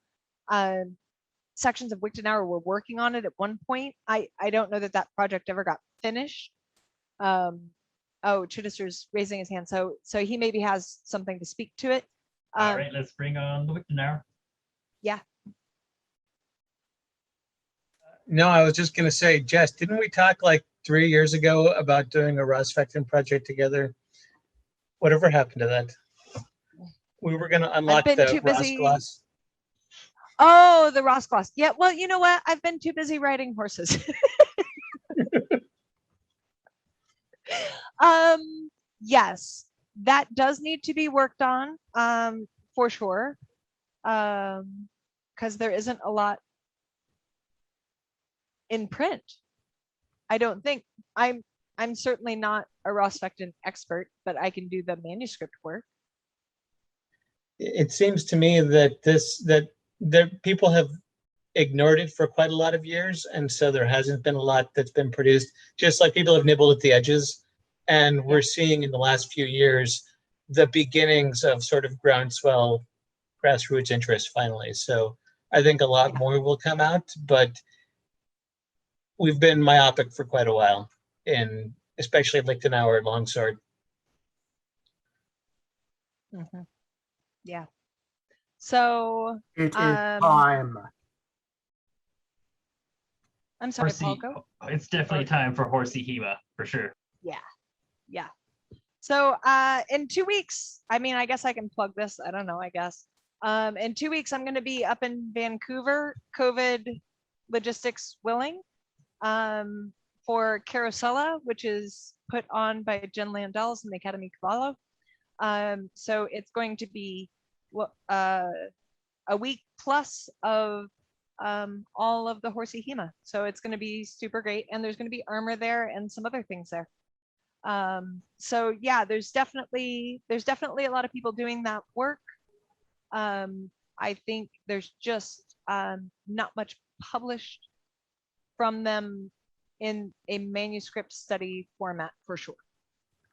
sections of Wiktenauer were working on it at one point. I don't know that project ever got finished. Oh, Chittister's raising his hand, so he maybe has something to speak to it. All right, let's bring on the Wiktenauer. Yeah. No, I was just going to say, Jess, didn't we talk like 3 years ago about doing a Rossfechten project together? Whatever happened to that? We were going to unlock the Ross gloss. Oh, the Ross gloss. Yeah, well, you know what? I've been too busy riding horses. Yes, that does need to be worked on, for sure. Because there isn't a lot in print. I don't think. I'm I'm certainly not a Rossvectin expert, but I can do the manuscript work. It seems to me that people have ignored it for quite a lot of years, and so there hasn't been a lot that's been produced. Just like people have nibbled at the edges, and we're seeing in the last few years the beginnings of sort of groundswell grassroots interest finally. So I think a lot more will come out, but we've been myopic for quite a while, in especially Lichtenauer longsword. Mhm. Yeah. So It is time. I'm sorry, Horsey, Paul, go. it's definitely time for Horsey Hema for sure. Yeah. So in 2 weeks, I mean, I guess I can plug this. I don't know, I guess. In 2 weeks, I'm going to be up in Vancouver, COVID logistics willing, for Carousella, which is put on by Jen Landells and the Academy Cavallo. So it's going to be a week plus of all of the Horsey Hema. So it's going to be super great. And there's going to be armor there and some other things there. So yeah, there's definitely a lot of people doing that work. I think there's just not much published from them in a manuscript study format for sure.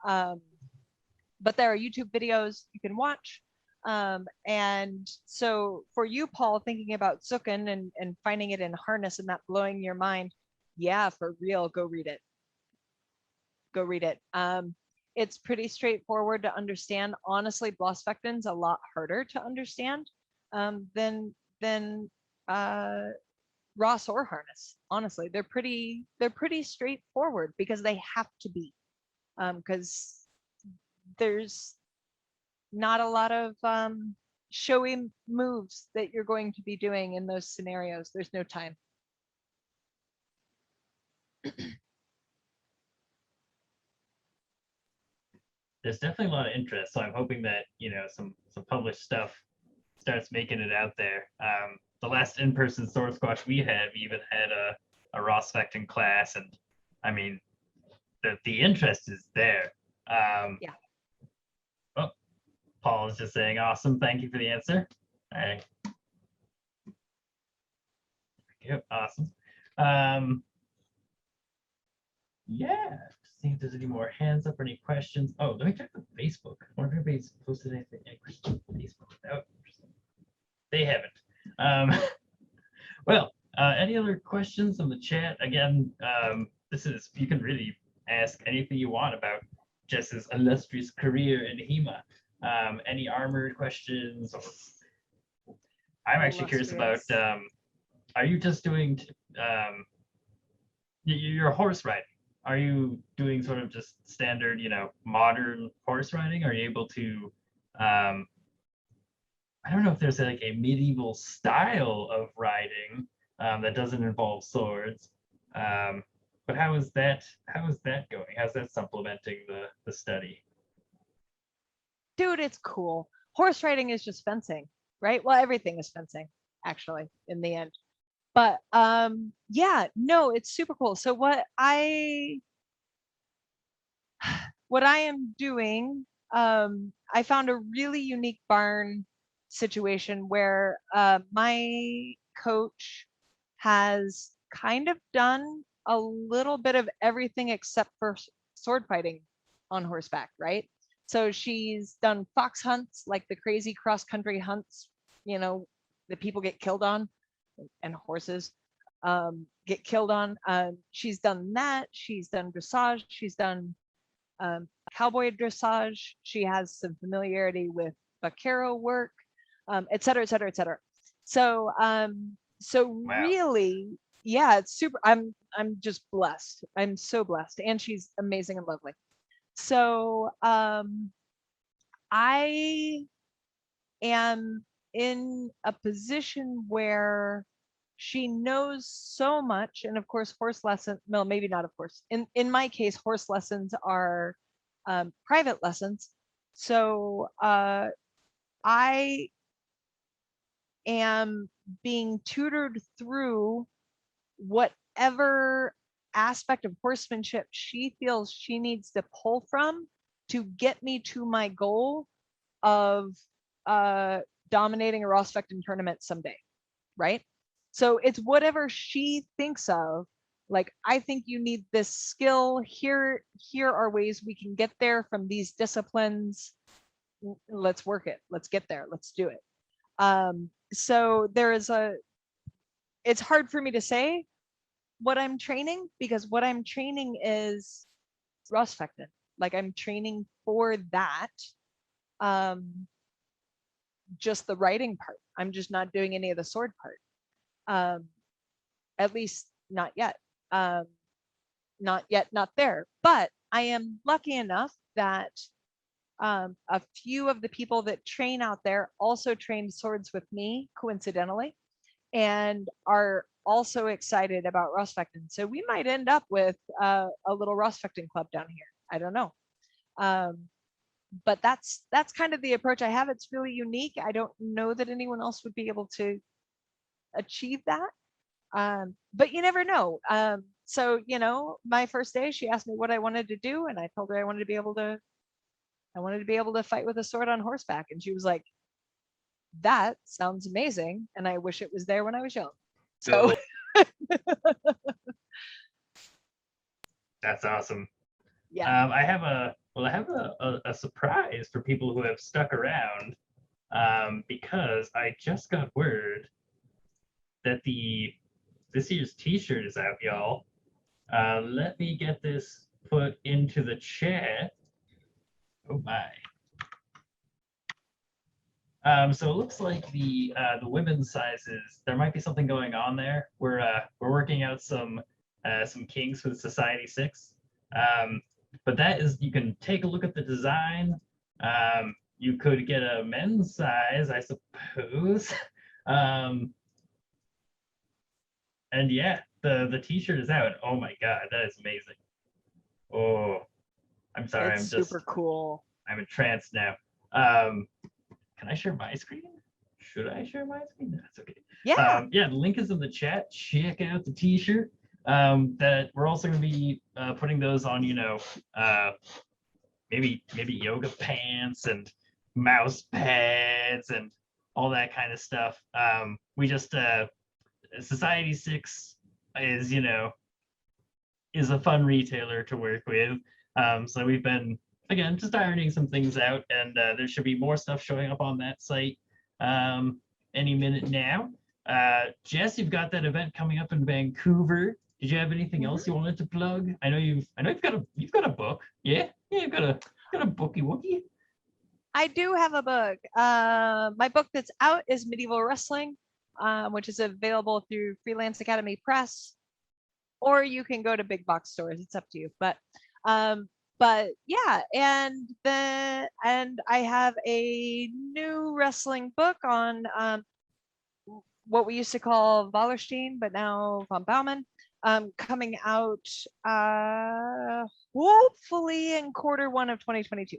But there are YouTube videos you can watch. And so for you, Paul, thinking about Zucken and finding it in harness and that blowing your mind, yeah, for real, go read it. Go read it. It's pretty straightforward to understand. Honestly, Blossvectin's a lot harder to understand than Ross or harness. Honestly, they're pretty straightforward because they have to be, because there's not a lot of showy moves that you're going to be doing in those scenarios. There's no time. There's definitely a lot of interest, so I'm hoping that some published stuff starts making it out there. The last in-person Swordsquatch we had, we even had a Rossvectin class, and I mean the interest is there. Yeah. Oh, Paul is just saying, awesome, thank you for the answer. All right. Yep, awesome. Yeah, see if there's any more hands up or any questions. Oh, let me check the Facebook. I wonder if anybody's posted anything, any questions on Facebook. Oh, they haven't. Well, any other questions on the chat? Again, you can really ask anything you want about Jess's illustrious career in HEMA. Any armor questions? Or I'm actually curious about, are you just doing your horse riding? Are you doing sort of just standard, modern horse riding? Are you able to, I don't know if there's like a medieval style of riding that doesn't involve swords, but how is that going? How's that supplementing the study? Dude, it's cool. Horse riding is just fencing, right? Well, everything is fencing, actually, in the end. But yeah, no, it's super cool. So what I am doing, I found a really unique barn situation where my coach has kind of done a little bit of everything except for sword fighting on horseback, right? So she's done fox hunts, like the crazy cross-country hunts, that people get killed on, and horses get killed on. She's done that. She's done dressage. She's done cowboy dressage. She has some familiarity with vaquero work, et cetera, et cetera, et cetera. So, Wow. really, yeah, it's super. I'm just blessed. I'm so blessed, and she's amazing and lovely. So, I am in a position where she knows so much, and of course horse lesson, no, maybe not of course, in my case horse lessons are private lessons, so I am being tutored through whatever aspect of horsemanship she feels she needs to pull from to get me to my goal of dominating a Rosfectin tournament someday, right? So it's whatever she thinks of, like, I think you need this skill. Here are ways we can get there from these disciplines. Let's work it. Let's get there. Let's do it. So it's hard for me to say what I'm training, because what I'm training is Rosfectin. Like, I'm training for that. Just the writing part. I'm just not doing any of the sword part. At least not yet. Not yet, not there. But I am lucky enough that a few of the people that train out there also trained swords with me, coincidentally, and are also excited about Rosfectin. So we might end up with a little Rosfectin club down here. I don't know. But that's kind of the approach I have. It's really unique. I don't know that anyone else would be able to achieve that. But you never know. So, you know, my first day, she asked me what I wanted to do, and I told her I wanted to be able to fight with a sword on horseback. And she was like, that sounds amazing. And I wish it was there when I was young. So That's awesome. yeah. I have a surprise for people who have stuck around, because I just got word that this year's t-shirt is out, y'all. Let me get this put into the chat. Oh my. So it looks like the women's sizes, there might be something going on there. We're working out some kinks with Society 6. But that is, you can take a look at the design. You could get a men's size, I suppose. And yeah, the t-shirt is out. Oh my god, that is amazing. Oh, I'm sorry, It's super cool. I'm entranced now. Can I share my screen? Should I share my screen? That's okay. Yeah. Yeah, the link is in the chat. Check out the t-shirt. That we're also going to be putting those on, you know, maybe yoga pants and mouse pads and all that kind of stuff. We just Society 6 is, you know, is a fun retailer to work with. So we've been, again, just ironing some things out, and there should be more stuff showing up on that site any minute now. Jess, you've got that event coming up in Vancouver. Did you have anything else you wanted to plug? I know you've got a book. Yeah, you've got a bookie wookie. I do have a book. My book that's out is Medieval Wrestling, which is available through Freelance Academy Press, or you can go to big box stores. It's up to you. But yeah, and I have a new wrestling book on what we used to call Wallerstein, but now von Baumann, coming out hopefully in Q1 of 2022.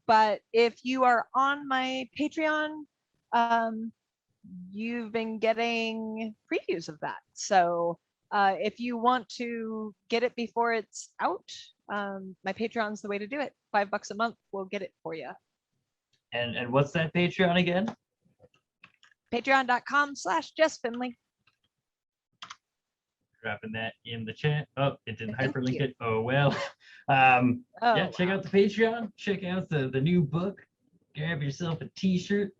But if you are on my Patreon, you've been getting previews of that. So if you want to get it before it's out, my Patreon's the way to do it. $5 a month will get it for you. And what's that Patreon again? Patreon.com/Jess Finley. Dropping that in the chat. Oh, it didn't Thank hyperlink you. it. Oh well. Yeah, check out the Patreon. Check out the new book. Grab yourself a t-shirt.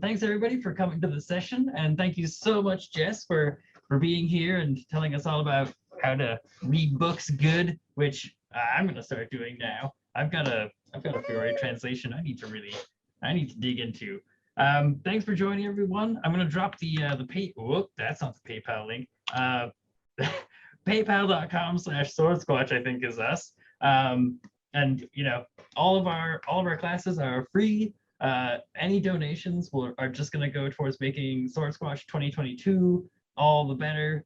Thanks everybody for coming to the session, and thank you so much, Jess, for being here and telling us all about how to read books good, which I'm gonna start doing now. I've got a Figural translation I need to dig into. Thanks for joining, everyone. I'm gonna drop that's not the PayPal link. PayPal.com/Swordsquatch, I think, is us. And you know, all of our classes are free. Any donations are just going to go towards making Swordsquatch 2022 all the better.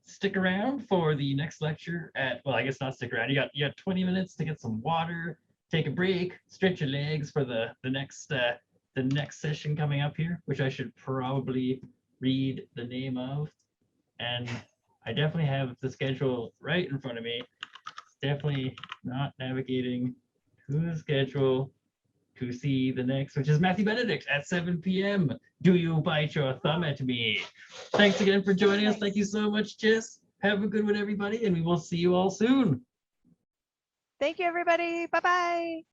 Stick around for the next lecture well, I guess not stick around. You got 20 minutes to get some water, take a break, stretch your legs for the next session coming up here, which I should probably read the name of. And I definitely have the schedule right in front of me. It's definitely not navigating to the schedule to see the next, which is Matthew Benedict at 7 p.m. Do you bite your thumb at me? Thanks again for joining us. Thank you so much, Jess. Have a good one, everybody, and we will see you all soon. Thank you, everybody. Bye-bye.